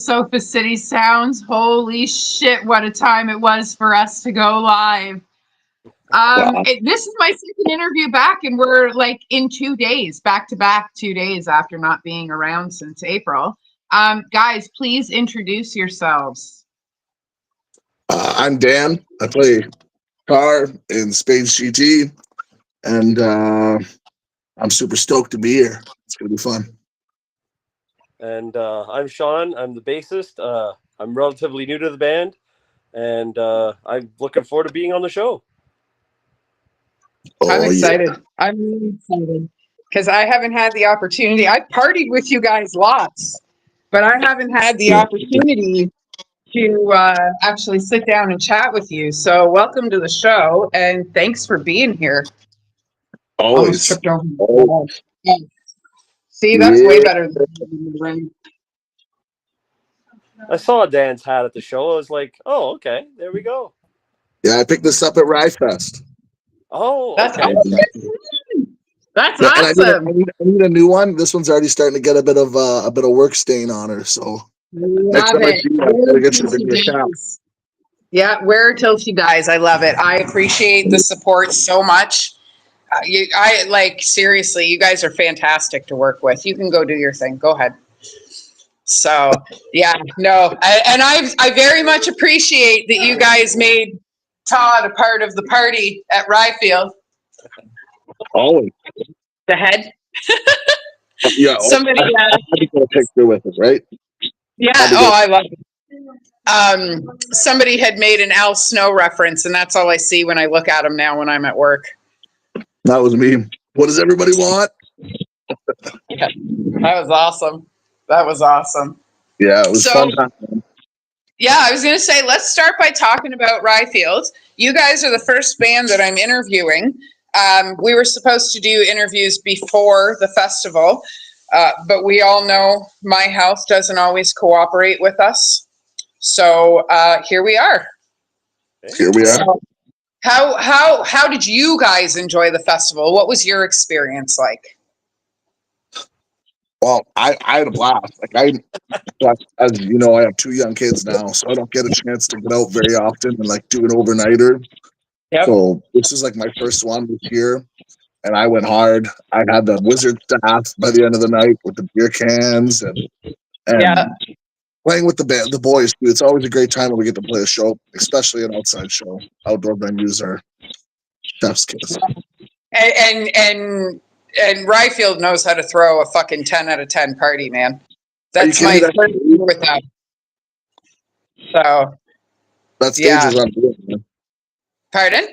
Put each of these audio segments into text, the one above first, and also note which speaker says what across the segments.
Speaker 1: Sofa City Sounds. Holy shit, what a time it was for us to go live.
Speaker 2: Wow.
Speaker 1: This is my second interview back, and we're like in 2 days, back to back 2 days after not being around since April. Guys, please introduce yourselves.
Speaker 2: I'm Dan. I play car in Spades GT, and I'm super stoked to be here. It's gonna be fun.
Speaker 3: And I'm Sean. I'm the bassist. I'm relatively new to the band, and I'm looking forward to being on the show.
Speaker 1: I'm
Speaker 2: Oh
Speaker 1: excited.
Speaker 2: yeah.
Speaker 1: I'm really excited because I haven't had the opportunity. I partied with you guys lots, but I haven't had the opportunity to actually sit down and chat with you. So, welcome to the show, and thanks for being here. Almost
Speaker 2: Always.
Speaker 1: tripped over the
Speaker 2: Always.
Speaker 1: wall. See, that's way
Speaker 2: Yeah.
Speaker 1: better than in the ring.
Speaker 3: I saw Dan's hat at the show. I was like, "Oh, okay, there we go."
Speaker 2: Yeah, I picked this up at Rye Fest.
Speaker 3: Oh,
Speaker 1: That's
Speaker 3: okay.
Speaker 1: that's
Speaker 2: Yeah, and
Speaker 1: awesome.
Speaker 2: I need a new one. This one's already starting to get a bit of work stain on her. So next
Speaker 1: Love
Speaker 2: time I
Speaker 1: it.
Speaker 2: see you, I
Speaker 1: Wear
Speaker 2: gotta
Speaker 1: it
Speaker 2: get you
Speaker 1: till
Speaker 2: to bring
Speaker 1: she
Speaker 2: me a cap.
Speaker 1: dies. Yeah, wear it till she dies. I love it. I appreciate the support so much. I like seriously. You guys are fantastic to work with. You can go do your thing. Go ahead. So yeah, no, I very much appreciate that you guys made Todd a part of the party at Ryefield.
Speaker 2: Always.
Speaker 1: The head.
Speaker 2: Yeah.
Speaker 1: Somebody.
Speaker 2: I had to get a picture with it, right?
Speaker 1: Yeah. Oh, I love it. Somebody had made an Al Snow reference, and that's all I see when I look at him now when I'm at work.
Speaker 2: That was me. What does everybody want?
Speaker 1: Yeah, that was awesome. That was awesome.
Speaker 2: Yeah, it was
Speaker 1: So,
Speaker 2: fun time.
Speaker 1: yeah, I was going to say, let's start by talking about Ryefield. You guys are the first band that I'm interviewing. We were supposed to do interviews before the festival, but we all know my health doesn't always cooperate with us. So here we are.
Speaker 2: Here we are.
Speaker 1: So, how did you guys enjoy the festival? What was your experience like?
Speaker 2: Well, I had a blast. As you know, I have 2 young kids now, so I don't get a chance to get out very often and like do an overnighter.
Speaker 1: Yep.
Speaker 2: So this is like my first one this year, and I went hard. I had the wizard staff by the end of the night with the beer cans and
Speaker 1: Yeah.
Speaker 2: playing with the boys too. It's always a great time when we get to play a show, especially an outside show. Outdoor venues are chef's kiss.
Speaker 1: And Ryefield knows how to throw a fucking 10 out of 10 party, man. That's
Speaker 2: Are
Speaker 1: my
Speaker 2: you
Speaker 1: first
Speaker 2: kidding
Speaker 1: year with them. So,
Speaker 2: that stage
Speaker 1: yeah.
Speaker 2: is unreal, man.
Speaker 1: Pardon?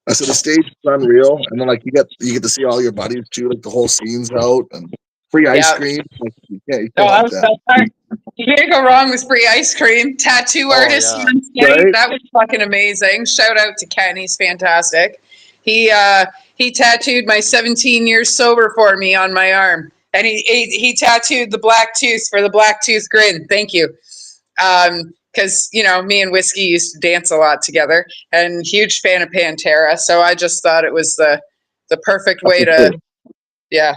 Speaker 2: I said the stage is unreal, and then like you get to see all your buddies too, like the whole scene's out and free ice
Speaker 1: Yeah.
Speaker 2: cream. Like, you can't
Speaker 1: Oh, that
Speaker 2: beat
Speaker 1: was
Speaker 2: that.
Speaker 1: so fun. You can't go wrong with free ice cream. Tattoo artist
Speaker 3: yeah.
Speaker 1: on stage.
Speaker 2: Right?
Speaker 1: That was fucking amazing. Shout out to Ken. He's fantastic. He tattooed my 17 years sober for me on my arm. And he tattooed the black tooth for the black tooth grin. Thank you. Because, you know, me and Whiskey used to dance a lot together, and huge fan of Pantera. So I just thought it was the perfect way to, yeah.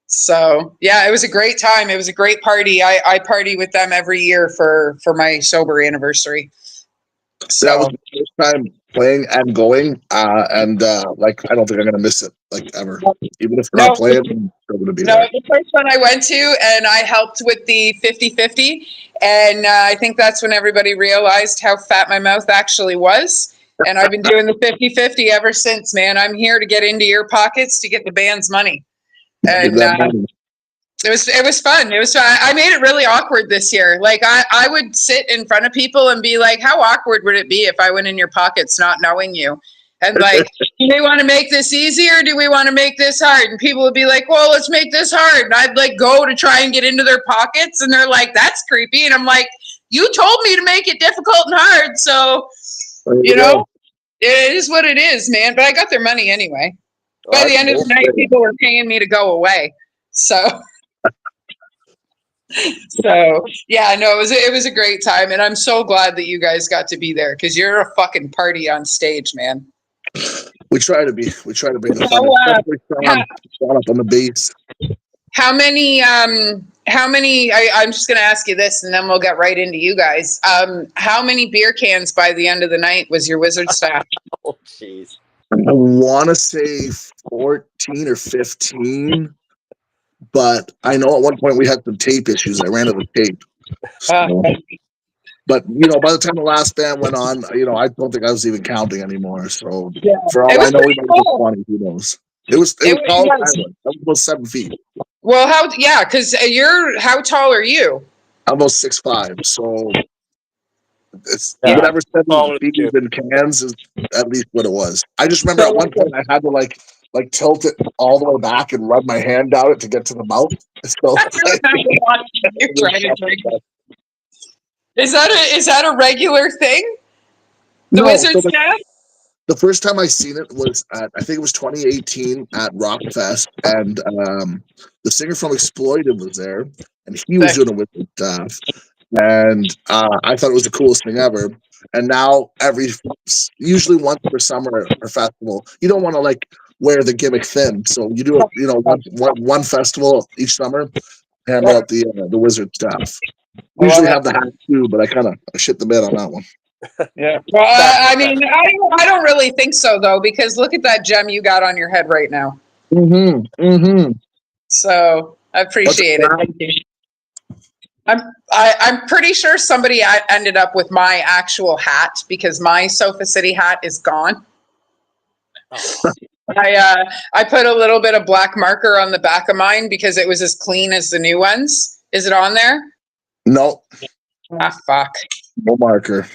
Speaker 1: So yeah, it was a great time. It was a great party. I party with them every year for my sober anniversary. So
Speaker 2: That was my first time playing and going, and like I don't think I'm gonna miss it like ever. Even if we're not playing, I'm still gonna be there.
Speaker 1: the first one I went to, and I helped with the 50-50, and I think that's when everybody realized how fat my mouth actually was. And I've been doing the 50-50 ever since, man. I'm here to get into your pockets to get the band's money.
Speaker 2: Give
Speaker 1: And
Speaker 2: that money.
Speaker 1: it was fun. It was fun. I made it really awkward this year. Like I would sit in front of people and be like, how awkward would it be if I went in your pockets not knowing you? And like, do we want to make this easy or do we want to make this hard? And people would be like, well, let's make this hard. And I'd like go to try and get into their pockets, and they're like, that's creepy. And I'm like, you told me to make it difficult and hard. So, you know, it is what it is, man. But I got their money anyway. By the end of the night, people were paying me to go away. So yeah, no, it was a great time, and I'm so glad that you guys got to be there because you're a fucking party on stage, man.
Speaker 2: We try to be. We try to bring the
Speaker 1: So,
Speaker 2: fun, especially Sean up on the bass.
Speaker 1: I'm just going to ask you this and then we'll get right into you guys. How many beer cans by the end of the night was your Wizard staff?
Speaker 3: Oh, jeez.
Speaker 2: I want to say 14 or 15, but I know at one point we had some tape issues. I ran out of tape. So, but by the time the last band went on, I don't think I was even counting anymore. So for all I know, we might have been 20. Who knows? It was tall. That was about 7 feet.
Speaker 1: Well, because how tall are you?
Speaker 2: Almost 6'5". So it's
Speaker 3: Yeah.
Speaker 2: whatever 7 feet in cans is at least what it was. I just remember at one point I had to like tilt it all the way back and rub my hand down it to get to the mouth. So
Speaker 1: is that a regular thing? The Wizard staff?
Speaker 2: The first time I seen it was I think it was 2018 at Rockfest, and the singer from Exploited was there, and he was doing a Wizard staff, and I thought it was the coolest thing ever. And now usually once per summer or festival, you don't want to like wear the gimmick thin, so you do one festival each summer, hand out the Wizard staff. Usually have the hat too, but I kind of shit the bed on that one.
Speaker 1: Yeah. Well, I mean, I don't really think so though, because look at that gem you got on your head right now. So I appreciate it. I'm pretty sure somebody ended up with my actual hat because my Sofa City hat is gone. Oh. I put a little bit of black marker on the back of mine because it was as clean as the new ones. Is it on there?
Speaker 2: No.
Speaker 1: Ah, fuck.
Speaker 2: No marker.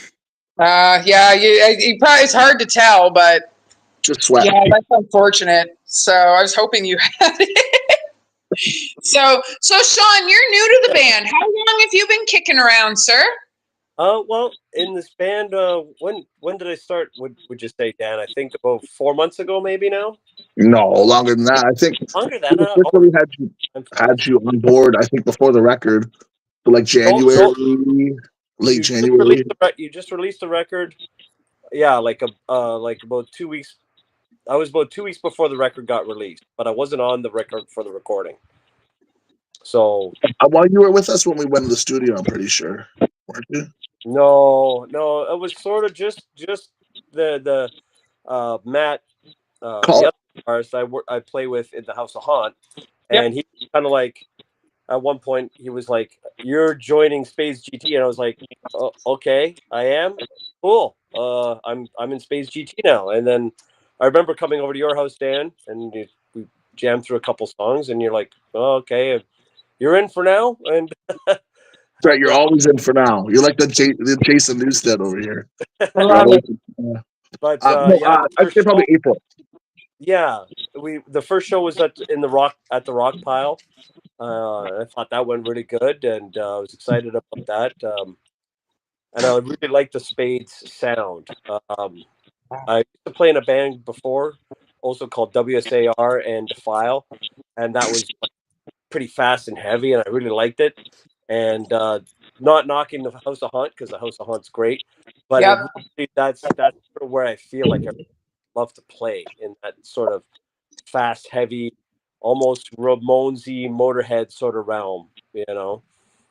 Speaker 1: Yeah, it's hard to tell, but
Speaker 2: just sweat.
Speaker 1: Yeah, that's unfortunate. So I was hoping you had it. So Sean, you're new to the band. How long have you been kicking around, sir?
Speaker 3: Well, in this band, when did I start? Would you say, Dan? I think about 4 months ago, maybe now.
Speaker 2: No, longer than that. I think
Speaker 3: longer than that.
Speaker 2: We had you on board. I think before the record, so like January, late January.
Speaker 3: You just released the record. Yeah, like about 2 weeks. I was about 2 weeks before the record got released, but I wasn't on the record for the recording. So
Speaker 2: while you were with us when we went to the studio, I'm pretty sure, weren't you?
Speaker 3: No, it was sort of just the Matt, the other artist I play with in the House of Haunt, and he kind of like at one point he was like, "You're joining Spades GT," and I was like, oh, "Okay, I am. Cool. I'm in Spades GT now." And then I remember coming over to your house, Dan, and we jammed through a couple songs, and you're like, "Oh, okay, you're in for now," and.
Speaker 2: Right, you're always in for now. You're like the Jason Newsted over here.
Speaker 3: But
Speaker 2: I'd say probably April.
Speaker 3: Yeah, the first show was at the Rock Pile. I thought that went really good, and I was excited about that. And I really liked the Spades sound. I used to play in a band before, also called WSAR and Defile, and that was pretty fast and heavy, and I really liked it. And not knocking the House of Haunt, because the House of Haunt's great, but that's sort of where I feel like I love to play, in that sort of fast, heavy, almost Ramones-y, Motorhead sort of realm, you know?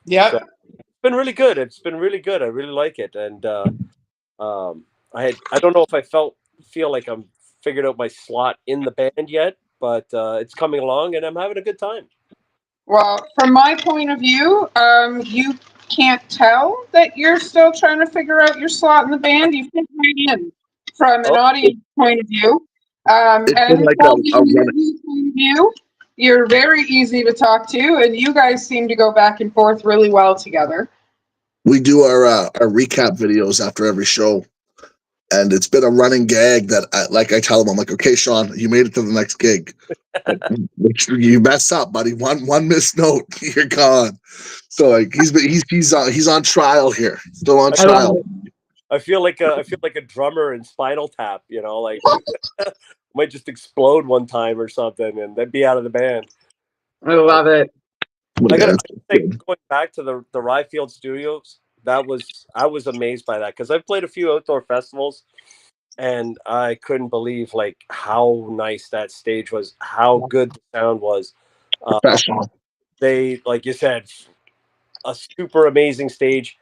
Speaker 1: Yeah.
Speaker 3: So it's been really good. I really like it. And I don't know if I feel like I'm figured out my slot in the band yet, but it's coming along and I'm having a good time.
Speaker 1: Well, from my point of view, you can't tell that you're still trying to figure out your slot in the band. You fit right in from an audience point of view. And
Speaker 2: like
Speaker 1: from an interview point of view, you're very easy to talk to, and you guys seem to go back and forth really well together.
Speaker 2: We do our recap videos after every show. And it's been a running gag that, I tell him, I'm like, okay, Sean, you made it to the next gig. You mess up, buddy. One missed note, you're gone. So like he's on trial here, still on trial.
Speaker 3: I feel like a drummer in Spinal Tap, you know, like might just explode one time or something, and then be out of the band.
Speaker 1: I love it.
Speaker 3: I gotta say, going back to the Ryfield Studios. I was amazed by that, because I've played a few outdoor festivals and I couldn't believe like how nice that stage was, how good the sound was.
Speaker 2: Professional.
Speaker 3: They, like you said, a super amazing stage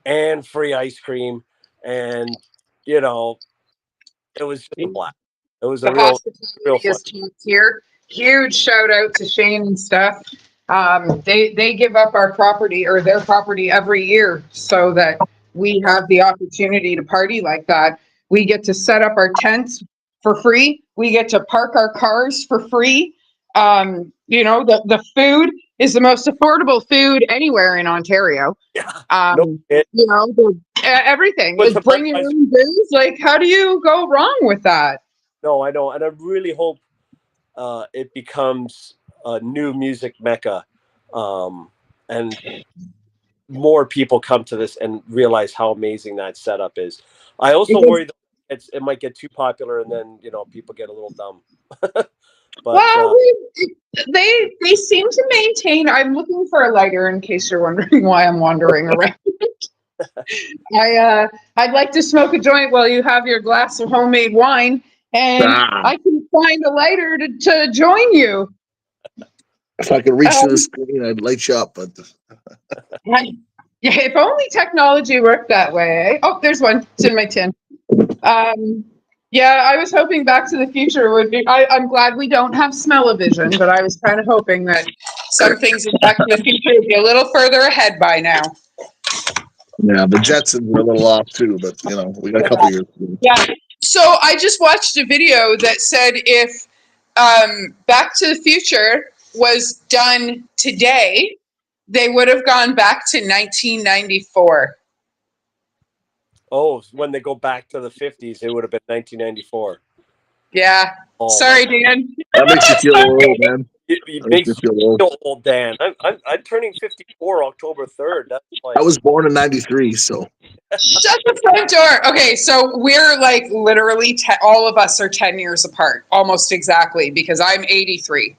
Speaker 3: and free ice cream, and you know, it was just a blast. It was
Speaker 1: The
Speaker 3: a real
Speaker 1: hospitality
Speaker 3: fun.
Speaker 1: is top tier. Huge shout out to Shane and Steph. They give up our property or their property every year so that we have the opportunity to party like that. We get to set up our tents for free. We get to park our cars for free. The food is the most affordable food anywhere in Ontario.
Speaker 3: Yeah.
Speaker 1: Everything.
Speaker 3: But the
Speaker 1: Bring your own booze. Like, how do you go wrong with that?
Speaker 3: No, I know, and I really hope it becomes a new music mecca, and more people come to this and realize how amazing that setup is. I also worry that it might get too popular, and then people get a little dumb. But
Speaker 1: they seem to maintain. I'm looking for a lighter in case you're wondering why I'm wandering around. I'd like to smoke a joint while you have your glass of homemade wine, and I can find a lighter to join you.
Speaker 2: If I could reach to the screen, I'd light you up. But
Speaker 1: yeah, if only technology worked that way. Eh? Oh, there's one. It's in my tin. Yeah, I was hoping Back to the Future would be. I'm glad we don't have smell-o-vision, but I was kind of hoping that some things in Back to the Future would be a little further ahead by now.
Speaker 2: Yeah, the Jetsons were a little off too, but we got a couple years.
Speaker 1: Yeah. So I just watched a video that said if Back to the Future was done today, they would have gone back to 1994.
Speaker 3: Oh, when they go back to the 50s, it would have been 1994.
Speaker 1: Yeah. Oh, sorry, Dan.
Speaker 2: That makes you feel old, man.
Speaker 3: It makes you feel old, Dan. I'm turning 54 October 3rd. That's like...
Speaker 2: I was born in 93, so.
Speaker 1: Shut the front door. Okay, so we're like literally all of us are 10 years apart, almost exactly, because I'm 83.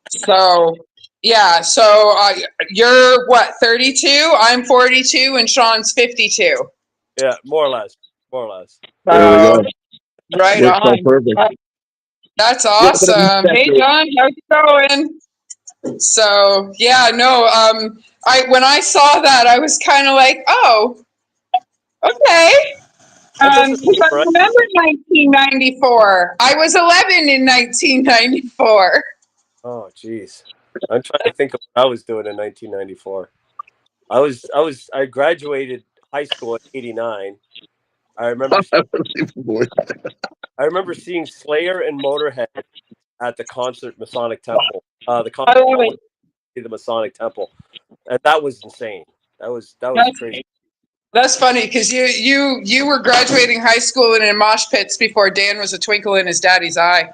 Speaker 1: So, yeah. So you're what, 32? I'm 42, and Sean's 52.
Speaker 3: Yeah, more or less. More or less.
Speaker 2: There we go.
Speaker 1: Right on. Perfect. That's awesome. Hey, John, how's it going? So, yeah, no, when I saw that, I was kind of like, oh, okay. I remember 1994. I was 11 in 1994.
Speaker 3: Oh, geez. I'm trying to think of what I was doing in 1994. I graduated high school in '89. I remember seeing Slayer and Motorhead at the concert Masonic Temple. The Masonic Temple, and that was insane. That was crazy.
Speaker 1: That's funny because you were graduating high school and in mosh pits before Dan was a twinkle in his daddy's eye.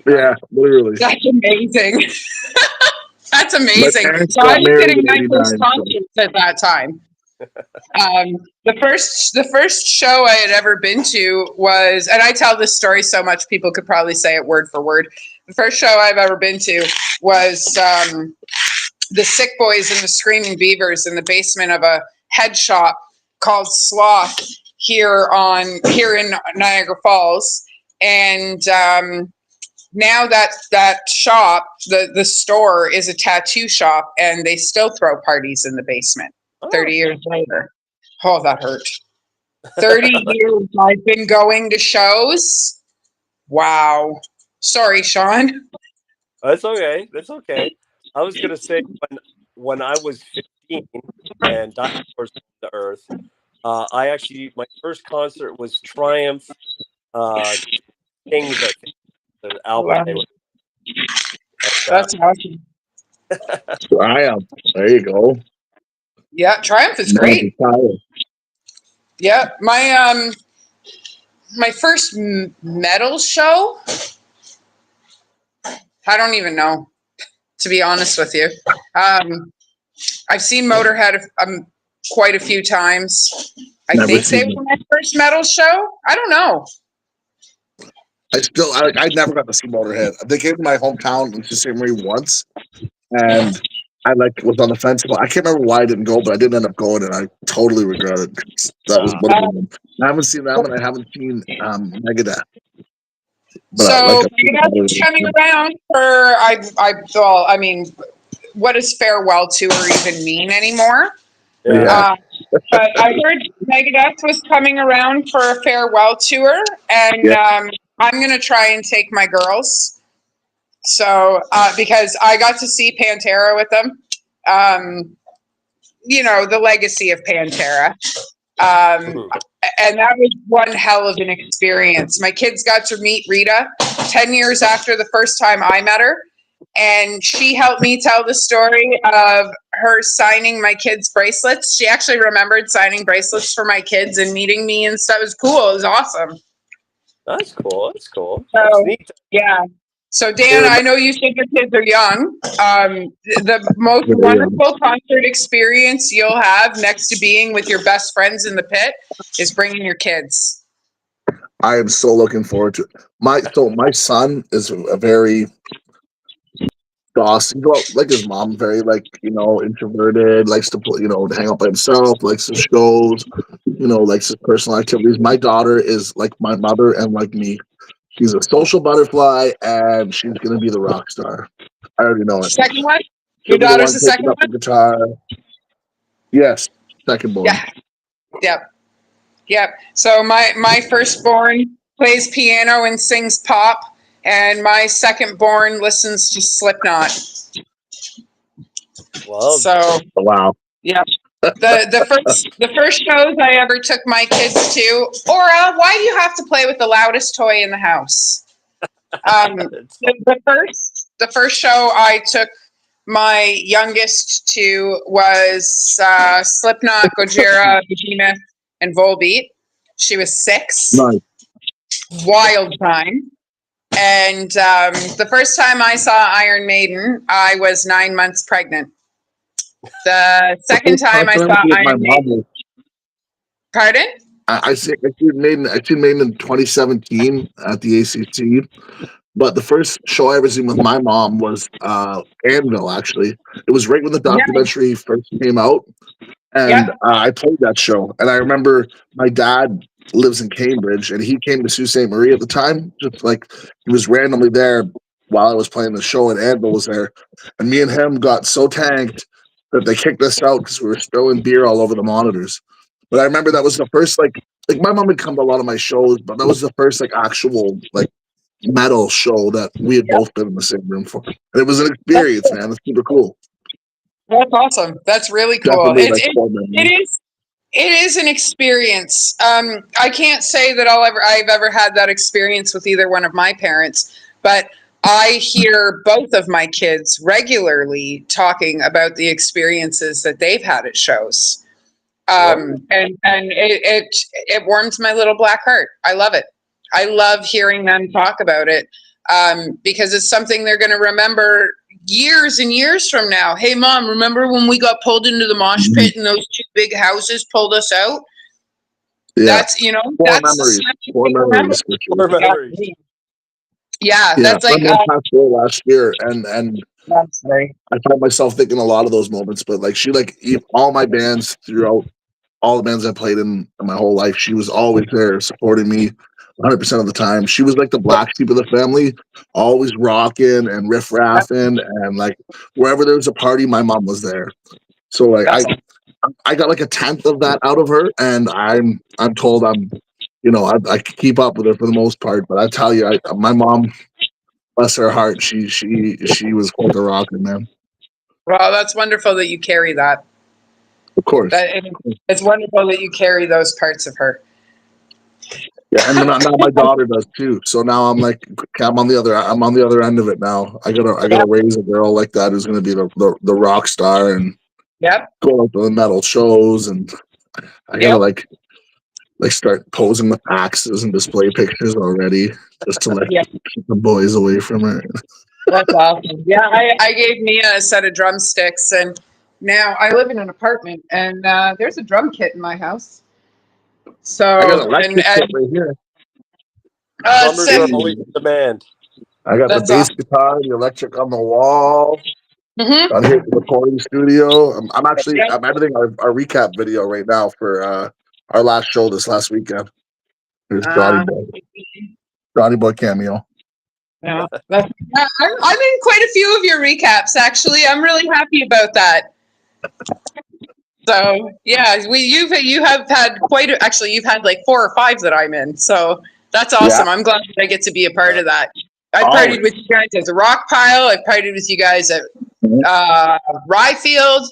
Speaker 2: Yeah, literally.
Speaker 1: That's amazing. That's amazing. So I was getting my first concerts at that time. The first show I had ever been to was, and I tell this story so much people could probably say it word for word. The first show I've ever been to was the Sick Boys and the Screaming Beavers in the basement of a head shop called Sloth here in Niagara Falls. And now that shop, the store is a tattoo shop, and they still throw parties in the basement 30 years later. Oh, that hurt. 30 years I've been going to shows. Wow. Sorry, Sean.
Speaker 3: That's okay. That's okay. I was going to say when I was 15 and Dinosaurs of the Earth, my first concert was Triumph Kings, I think, the album.
Speaker 1: Wow. That's awesome.
Speaker 2: Triumph. There you go.
Speaker 1: Yeah, Triumph is great. Yeah, my first metal show, I don't even know, to be honest with you. I've seen Motorhead quite a few times. I think they were my first metal show. I don't know.
Speaker 2: I never got to see Motorhead. They came to my hometown in Sault Ste. Marie once, and I was on the fence. I can't remember why I didn't go, but I didn't end up going, and I totally regret it. That was one of them. I haven't seen them, and I haven't seen Megadeth. But
Speaker 1: So
Speaker 2: like
Speaker 1: Megadeth is coming around for I mean, what does farewell tour even mean anymore?
Speaker 2: Yeah.
Speaker 1: But I heard Megadeth was coming around for a farewell tour, and I'm gonna try and take my girls. So because I got to see Pantera with them, you know, the legacy of Pantera. And that was one hell of an experience. My kids got to meet Rita 10 years after the first time I met her. And she helped me tell the story of her signing my kids' bracelets. She actually remembered signing bracelets for my kids and meeting me and stuff. It was cool. It was awesome.
Speaker 3: That's cool. That's cool.
Speaker 1: So,
Speaker 3: That's neat.
Speaker 1: yeah. So, Dan, I know you said your kids are young. The most wonderful concert experience you'll have next to being with your best friends in the pit is bringing your kids.
Speaker 2: I am so looking forward to it. My son is a very Dawson, like his mom, very like introverted, likes to play, to hang out by himself, likes the shows, likes his personal activities. My daughter is like my mother and like me. She's a social butterfly, and she's gonna be the rock star. I already know it.
Speaker 1: Second one?
Speaker 2: She'll
Speaker 1: Your
Speaker 2: be
Speaker 1: daughter's the
Speaker 2: taking
Speaker 1: second
Speaker 2: up the
Speaker 1: one?
Speaker 2: guitar. Yes, second born.
Speaker 1: Yeah. Yep. So my firstborn plays piano and sings pop, and my secondborn listens to Slipknot.
Speaker 3: Well,
Speaker 1: so
Speaker 2: wow.
Speaker 1: Yeah. The first shows I ever took my kids to, Aura, why do you have to play with the loudest toy in the house? The first show I took my youngest to was Slipknot, Gojira, Behemoth, and Volbeat. She was 6.
Speaker 2: Nice.
Speaker 1: Wild time. And the first time I saw Iron Maiden, I was 9 months pregnant. The second time I saw Iron Maiden. Pardon?
Speaker 2: I seen Maiden in 2017 at the ACC. But the first show I ever seen with my mom was Anvil, actually. It was right when the documentary first came out. And I played that show. And I remember my dad lives in Cambridge, and he came to Sault Ste. Marie at the time. Just like he was randomly there while I was playing the show, and Anvil was there. And me and him got so tanked that they kicked us out because we were spilling beer all over the monitors. But I remember that was the first like my mom would come to a lot of my shows, but that was the first actual metal show that we had both been in the same room for. And it was an experience, man. It's super cool.
Speaker 1: That's awesome. That's really cool. It is an experience. I can't say that I've ever had that experience with either one of my parents, but I hear both of my kids regularly talking about the experiences that they've had at shows. And it warms my little black heart. I love it. I love hearing them talk about it because it's something they're going to remember years and years from now. Hey, Mom, remember when we got pulled into the mosh pit and those 2 big houses pulled us out? Yeah. That's,
Speaker 2: Four memories.
Speaker 1: Yeah, that's like
Speaker 2: last year, and I found myself thinking a lot of those moments. But all my bands throughout all the bands I played in my whole life, she was always there supporting me 100% of the time. She was like the black sheep of the family, always rocking and riff raffing, and wherever there was a party, my mom was there. So I got a 10th of that out of her, and I'm told I keep up with her for the most part. But I tell you, my mom, bless her heart, she was quite a rocker, man.
Speaker 1: Well, that's wonderful that you carry that.
Speaker 2: Of course.
Speaker 1: It's wonderful that you carry those parts of her.
Speaker 2: Yeah, and now my daughter does too. So now I'm on the other end of it now. I gotta raise a girl like that who's gonna be the rock star and go out to the metal shows, and I gotta start posing with axes and display pictures already just to keep the boys away from her.
Speaker 1: That's awesome. Yeah, I gave Mia a set of drumsticks, and now I live in an apartment, and there's a drum kit in my house. So
Speaker 2: I got an electric kit right here.
Speaker 3: Drummers are always in demand.
Speaker 2: I got the bass guitar, the electric on the wall.
Speaker 1: Mm-hmm.
Speaker 2: Down here at the recording studio. I'm editing our recap video right now for our last show this last weekend. There's Johnny Boy cameo.
Speaker 1: Yeah, I'm in quite a few of your recaps. Actually, I'm really happy about that. So yeah, you have had you've had like 4 or 5 that I'm in. So that's awesome. I'm glad that I get to be a part of that. I've partied with you guys at the Rock Pile. I've partied with you guys at Ryefield.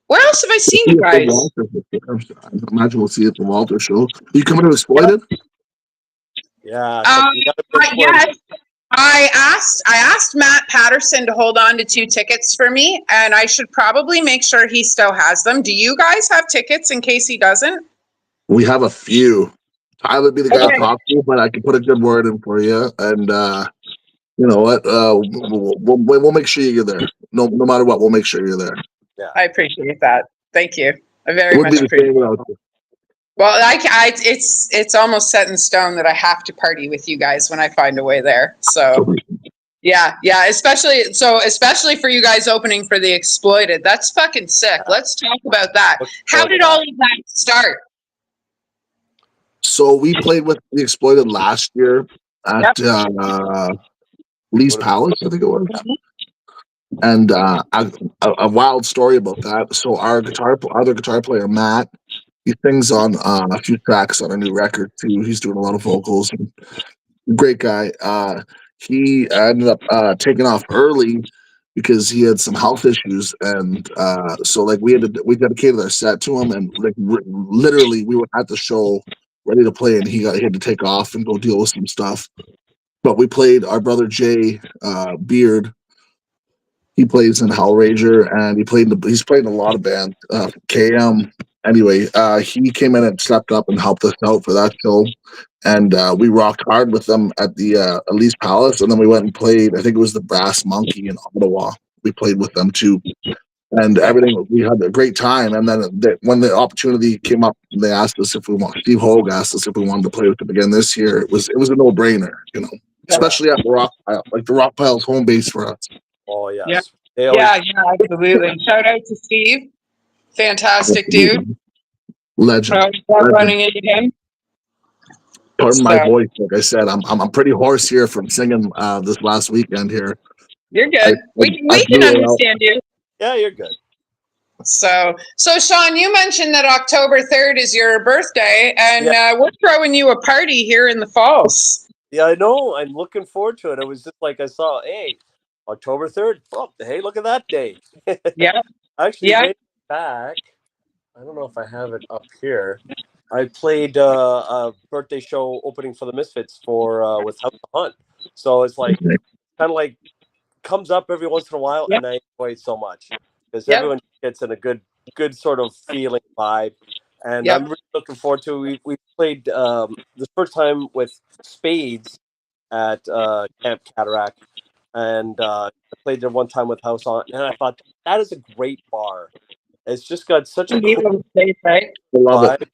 Speaker 1: Where else have I seen you guys?
Speaker 2: I imagine we'll see you at the Walter show. Are you coming to Exploited?
Speaker 3: Yeah.
Speaker 1: Yes. I asked Matt Patterson to hold on to 2 tickets for me, and I should probably make sure he still has them. Do you guys have tickets in case he doesn't?
Speaker 2: We have a few. I would be the guy to talk to, but I can put a good word in for you. And you know what? We'll make sure you're there. No matter what, we'll make sure you're there.
Speaker 1: Yeah, I appreciate that. Thank you. I very much appreciate it. Well, it's almost set in stone that I have to party with you guys when I find a way there. So, yeah, especially for you guys opening for the Exploited. That's fucking sick. Let's talk about that. How did all of that start?
Speaker 2: So we played with the Exploited last year at Lee's Palace, I think it was. And a wild story about that. So our other guitar player, Matt, he sings on a few tracks on a new record too. He's doing a lot of vocals. Great guy. He ended up taking off early because he had some health issues, and so like we dedicated our set to him, and like literally we were at the show ready to play, and he had to take off and go deal with some stuff. But we played our brother Jay Beard. He plays in Hellraiser, and he's played in a lot of bands. KM. Anyway, he came in and stepped up and helped us out for that show, and we rocked hard with them at the Elise Palace, and then we went and played. I think it was the Brass Monkey in Ottawa. We played with them too, and everything. We had a great time. And then when the opportunity came up, they asked us if we want. Steve Hogue asked us if we wanted to play with them again this year. It was a no brainer, you know, especially at the Rock Pile. Like the Rock Pile's home base for us.
Speaker 3: Oh yes.
Speaker 1: Yeah, absolutely. Shout out to Steve. Fantastic dude.
Speaker 2: Legend.
Speaker 1: Running into him.
Speaker 2: Pardon my voice. Like I said, I'm pretty hoarse here from singing this last weekend here.
Speaker 1: You're good. We can understand you.
Speaker 3: Yeah, you're good.
Speaker 1: So Sean, you mentioned that October 3rd is your birthday, and we're throwing you a party here in the Falls.
Speaker 3: Yeah, I know. I'm looking forward to it. It was just like I saw, hey, October 3rd. Oh, hey, look at that day.
Speaker 1: Yeah.
Speaker 3: Actually, back. I don't know if I have it up here. I played a birthday show opening for the Misfits with House of Hunt. So it's like kind of like comes up every once in a while, and I enjoy it so much because everyone gets in a good sort of feeling vibe. And I'm really looking forward to it. We played the first time with Spades at Camp Cataract. And I played there one time with House on, and I thought that is a great bar. It's just got such a cool
Speaker 1: space, right?
Speaker 2: I love it.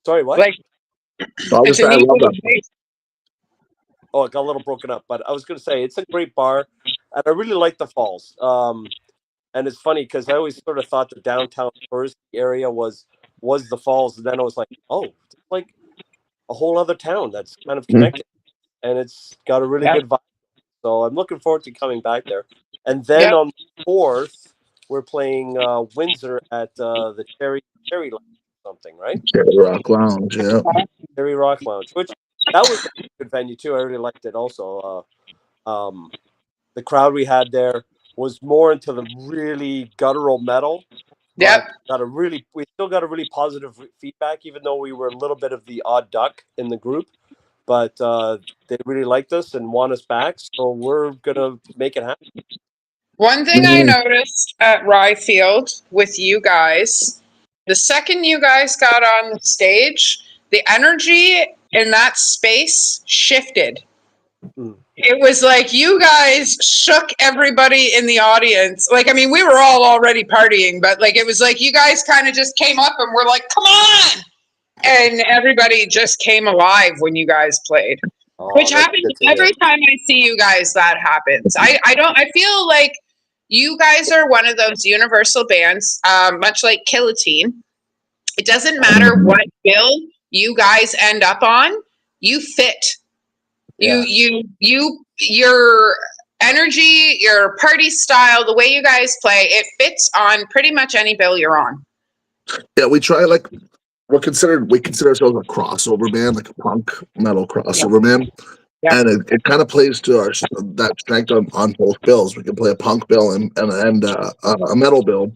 Speaker 3: Sorry, what?
Speaker 1: Like,
Speaker 2: it's a neat little space.
Speaker 3: Oh, it got a little broken up, but I was going to say it's a great bar, and I really like the Falls. And it's funny because I always sort of thought the downtown touristy area was the Falls, and then I was like, oh, it's like a whole other town that's kind of connected, and it's got a really good vibe. So I'm looking forward to coming back there. And then on the 4th, we're playing Windsor at the Cherry Lounge or something, right?
Speaker 2: Cherry Rock Lounge, yeah.
Speaker 3: Cherry Rock Lounge, which that was a good venue too. I really liked it also. The crowd we had there was more into the really guttural metal.
Speaker 1: Yep.
Speaker 3: We still got a really positive feedback, even though we were a little bit of the odd duck in the group. But they really liked us and want us back, so we're gonna make it happen.
Speaker 1: One thing I noticed at Ryefield with you guys, the second you guys got on the stage, the energy in that space shifted. It was like you guys shook everybody in the audience. Like, I mean, we were all already partying, but like it was like you guys kind of just came up and were like, "Come on!" And everybody just came alive when you guys played, which happens every time I see you guys. That happens. I feel like you guys are one of those universal bands, much like Guillotine. It doesn't matter what bill you guys end up on, you fit. You your energy, your party style, the way you guys play, it fits on pretty much any bill you're on.
Speaker 2: Yeah, we try like we consider ourselves a crossover band, like a punk metal crossover band.
Speaker 1: Yeah.
Speaker 2: And it kind of plays to our that strength on both bills. We can play a punk bill and a metal bill,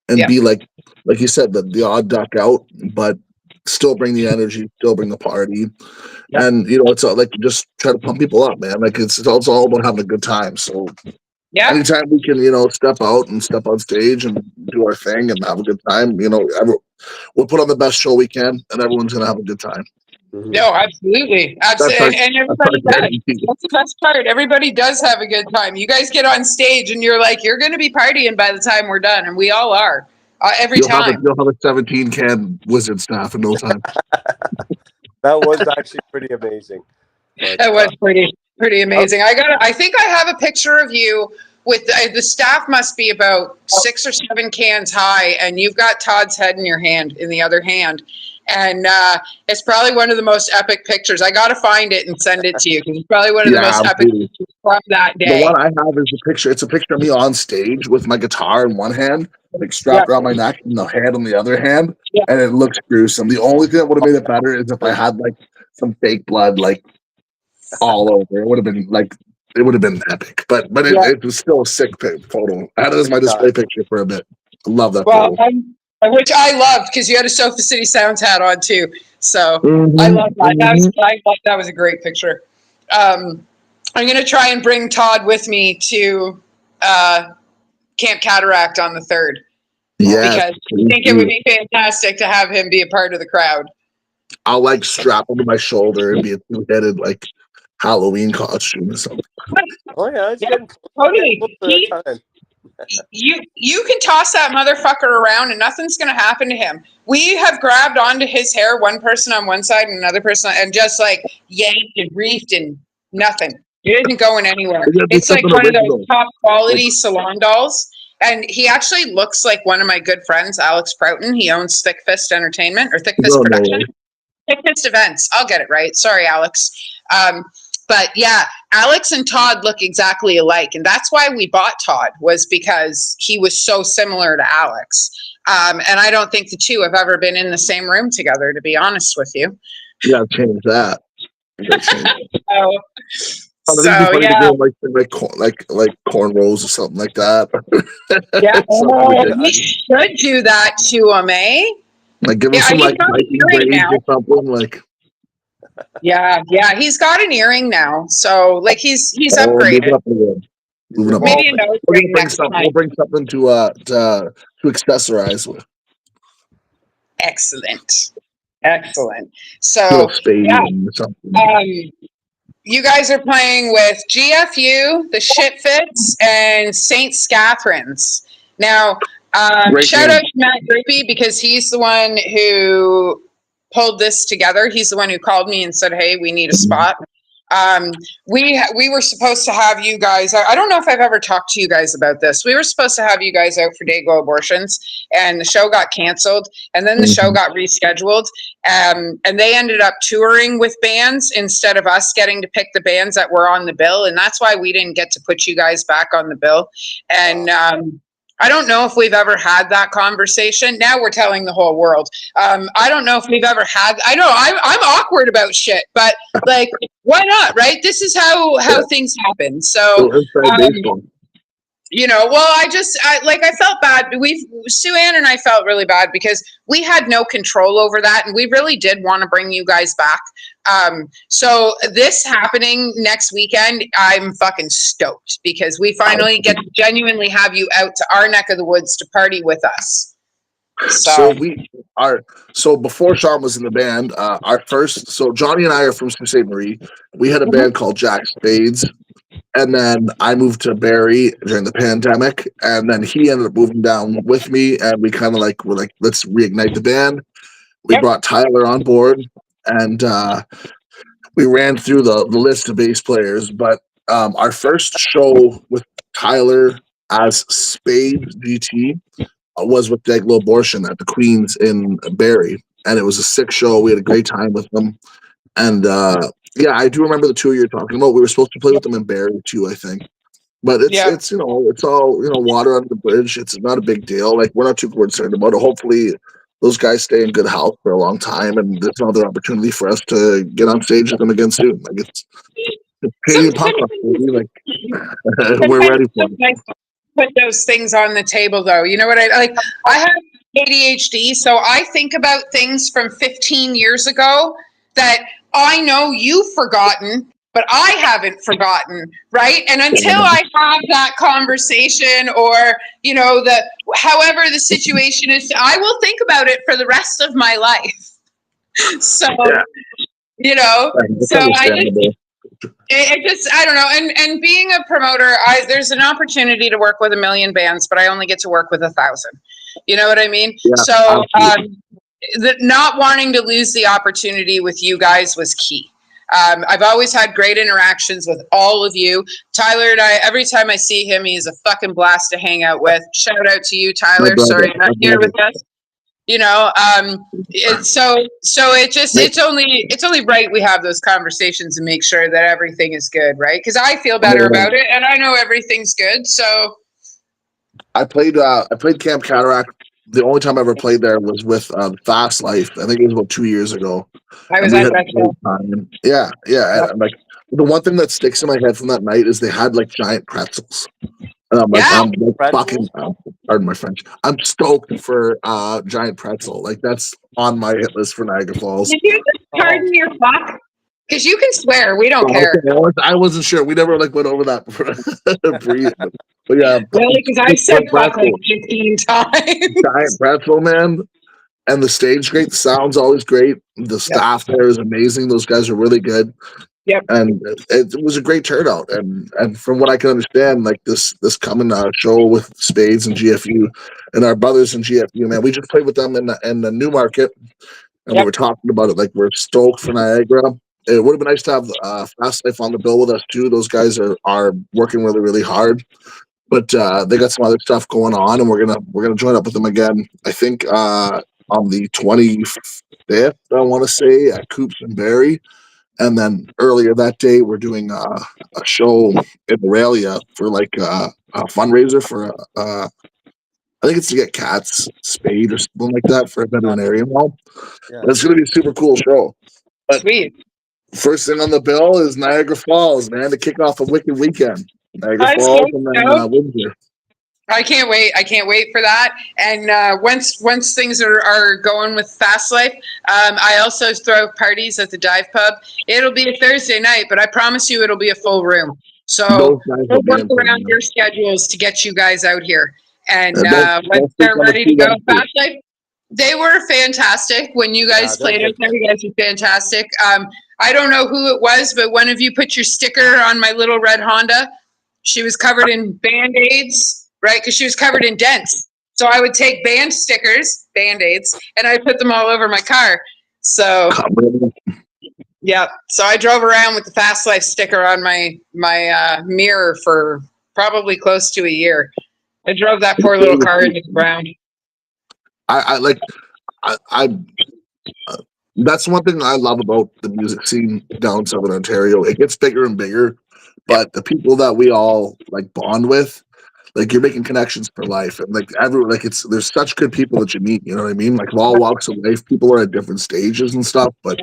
Speaker 2: and
Speaker 1: Yeah.
Speaker 2: be like you said, the odd duck out, but still bring the energy, still bring the party,
Speaker 1: Yeah.
Speaker 2: and it's all, like just try to pump people up, man. Like it's all about having a good time. So
Speaker 1: Yeah.
Speaker 2: anytime we can, step out and step on stage and do our thing and have a good time, we'll put on the best show we can, and everyone's gonna have a good time.
Speaker 3: Mhm.
Speaker 1: No, absolutely. Absolutely. And everybody does. That's the best part. Everybody does have a good time. You guys get on stage and you're like, you're going to be partying by the time we're done. And we all are every time.
Speaker 2: You'll have a 17-can Wizard staff in no time.
Speaker 3: That was actually pretty amazing. But,
Speaker 1: That was pretty amazing. I think I have a picture of you with the staff must be about 6 or 7 cans high. And you've got Todd's head in the other hand. And it's probably one of the most epic pictures. I got to find it and send it to you because it's probably one of the most epic pictures from that day.
Speaker 2: The one I have is a picture. It's a picture of me on stage with my guitar in one hand, like strapped around my neck, and the hand on the other hand, and it looks gruesome. The only thing that would have made it better is if I had like some fake blood, like all over. It would have been epic. But it was still a sick photo. I had it as my display picture for a bit. I love that photo.
Speaker 1: Which I loved because you had a Sofa City Sounds hat on too. So I love that. That was a great picture. I'm going to try and bring Todd with me to Camp Cataract on the 3rd. Yeah. Because I think it would be fantastic to have him be a part of the crowd.
Speaker 2: I'll like strap him to my shoulder and be a two-headed like Halloween costume or something.
Speaker 3: Oh yeah,
Speaker 1: totally. You can toss that motherfucker around and nothing's going to happen to him. We have grabbed onto his hair, one person on one side and another person, and just like yanked and reefed and nothing. It isn't going anywhere. It's like one of those top quality salon dolls. And he actually looks like one of my good friends, Alex Prouton. He owns Thick Fist Entertainment or Thick Fist Production. Thick Fist Events. I'll get it right. Sorry, Alex. But yeah, Alex and Todd look exactly alike. And that's why we bought Todd, was because he was so similar to Alex. And I don't think the two have ever been in the same room together, to be honest with you.
Speaker 2: You gotta change that. Like cornrows or something like that.
Speaker 1: Yeah, we should do that to him, eh?
Speaker 2: Like give him some like braids or something like.
Speaker 1: Yeah, he's got an earring now, so like he's upgraded.
Speaker 2: Moving up.
Speaker 1: Maybe a nose ring next time.
Speaker 2: We'll bring something to accessorize with.
Speaker 1: Excellent. So you guys are playing with GFU, the Shitfits, and St. Scatherine's. Now, shout out to Matt Grippy because he's the one who pulled this together. He's the one who called me and said, hey, we need a spot. We were supposed to have you guys, I don't know if I've ever talked to you guys about this. We were supposed to have you guys out for Dayglow Abortions, and the show got canceled, and then the show got rescheduled, and they ended up touring with bands instead of us getting to pick the bands that were on the bill, and that's why we didn't get to put you guys back on the bill. And I don't know if we've ever had that conversation. Now we're telling the whole world. I don't know if we've ever had. I know I'm awkward about shit, but like, why not, right? This is how things happen. So, well, I felt bad. Sue Ann and I felt really bad because we had no control over that, and we really did want to bring you guys back. So this happening next weekend, I'm fucking stoked because we finally get to genuinely have you out to our neck of the woods to party with us. So before Sean was in the band, Johnny and I are from Sault Ste. Marie. We had a band called Jack Spades, and then I moved to Barrie during the pandemic, and then he ended up moving down with me, and we kind of were like, let's reignite the band. We brought Tyler on board, and we ran through the list of bass players, but our first show with Tyler as Spades GT was with Dayglow Abortion at the Queens in Barrie, and it was a sick show. We had a great time with them, and
Speaker 2: Yeah, I do remember the tour you're talking about. We were supposed to play with them in Barrie too, I think. But
Speaker 1: Yeah.
Speaker 2: it's it's all water under the bridge. It's not a big deal. Like we're not too concerned about it. Hopefully, those guys stay in good health for a long time, and there's another opportunity for us to get on stage with them again soon. Like it's Canadian punk rock, baby. Like we're
Speaker 1: Sometimes
Speaker 2: ready
Speaker 1: it's
Speaker 2: for
Speaker 1: just
Speaker 2: it.
Speaker 1: nice to put those things on the table, though. You know what I like? I have ADHD, so I think about things from 15 years ago that I know you've forgotten, but I haven't forgotten, right? And until I have that conversation, or the however the situation is, I will think about it for the rest of my life. So,
Speaker 2: Yeah, it's
Speaker 1: so
Speaker 2: understandable.
Speaker 1: it just, I don't know. And being a promoter, there's an opportunity to work with 1,000,000 bands, but I only get to work with 1,000. You know what I mean?
Speaker 2: Yeah,
Speaker 1: So
Speaker 2: absolutely.
Speaker 1: not wanting to lose the opportunity with you guys was key. I've always had great interactions with all of you. Tyler and I, every time I see him, he's a fucking blast to hang out with. Shout out to you,
Speaker 2: My
Speaker 1: Tyler.
Speaker 2: brother,
Speaker 1: Sorry you're not
Speaker 2: my
Speaker 1: here
Speaker 2: brother.
Speaker 1: with us. It's only right we have those conversations and make sure that everything is good, right? Because I feel better about it, and I know everything's good. So
Speaker 2: I played Camp Cataract. The only time I ever played there was with Fast Life. I think it was about 2 years ago,
Speaker 1: I
Speaker 2: and
Speaker 1: was
Speaker 2: we
Speaker 1: at
Speaker 2: had
Speaker 1: that
Speaker 2: a great
Speaker 1: show.
Speaker 2: time. Yeah. And, like the one thing that sticks in my head from that night is they had like giant pretzels. And
Speaker 1: Yeah,
Speaker 2: I'm like fucking,
Speaker 3: Pretzels?
Speaker 2: pardon my French. I'm stoked for giant pretzel. Like that's on my hit list for Niagara Falls.
Speaker 1: did you just
Speaker 3: Oh,
Speaker 1: pardon your fuck? Because you can swear, we don't
Speaker 2: Okay,
Speaker 1: care.
Speaker 2: I wasn't sure. We never like went over that brief, but yeah,
Speaker 1: Really? Because I've said
Speaker 2: giant
Speaker 1: fuck like
Speaker 2: pretzel,
Speaker 1: 15 times.
Speaker 2: giant pretzel, man. And the stage great. The sound's always great. The
Speaker 1: Yep.
Speaker 2: staff there is amazing. Those guys are really good.
Speaker 1: Yep.
Speaker 2: And it was a great turnout. And from what I can understand, like this coming show with Spades and GFU and our brothers in GFU, man, we just played with them in the Newmarket, and we
Speaker 1: Yep.
Speaker 2: were talking about it. Like we're stoked for Niagara. It would have been nice to have Fast Life on the bill with us too. Those guys are working really really hard, but they got some other stuff going on, and we're gonna join up with them again. I think on the 25th, I want to say at Coops and Barrie, and then earlier that day we're doing a show in Aurelia for like a fundraiser for I think it's to get cats spayed or something like that for a veterinarian home.
Speaker 3: yeah.
Speaker 2: It's going to be a super cool show. But
Speaker 1: Sweet.
Speaker 2: first thing on the bill is Niagara Falls, man, to kick off a wicked weekend. Niagara
Speaker 1: I'm
Speaker 2: Falls
Speaker 1: so
Speaker 2: and then
Speaker 1: stoked.
Speaker 2: Windsor.
Speaker 1: I can't wait. I can't wait for that. And once things are going with Fast Life, I also throw parties at the dive pub. It'll be a Thursday night, but I promise you it'll be a full room. So
Speaker 2: Those guys
Speaker 1: we'll
Speaker 2: are
Speaker 1: work
Speaker 2: dancing,
Speaker 1: around
Speaker 2: man.
Speaker 1: your schedules to get you guys out here. And
Speaker 2: Don't
Speaker 1: once
Speaker 2: sleep
Speaker 1: they're
Speaker 2: on the
Speaker 1: ready to
Speaker 2: food
Speaker 1: go,
Speaker 2: on the food.
Speaker 1: Fast Life, they were fantastic when you guys
Speaker 3: they're
Speaker 1: played out
Speaker 3: good.
Speaker 1: there. You guys were fantastic. I don't know who it was, but one of you put your sticker on my little red Honda. She was covered in Band-Aids, right? Because she was covered in dents. So I would take band stickers, Band-Aids, and I put them all over my car. So yeah. So I drove around with the Fast Life sticker on my mirror for probably close to a year. I drove that poor little car into the ground.
Speaker 2: I that's one thing I love about the music scene down in Southern Ontario. It gets bigger and bigger, but the people that we all like bond with, like you're making connections for life, and like everyone, like there's such good people that you meet. You know what I mean? Like of all walks of life, people are at different stages and stuff, but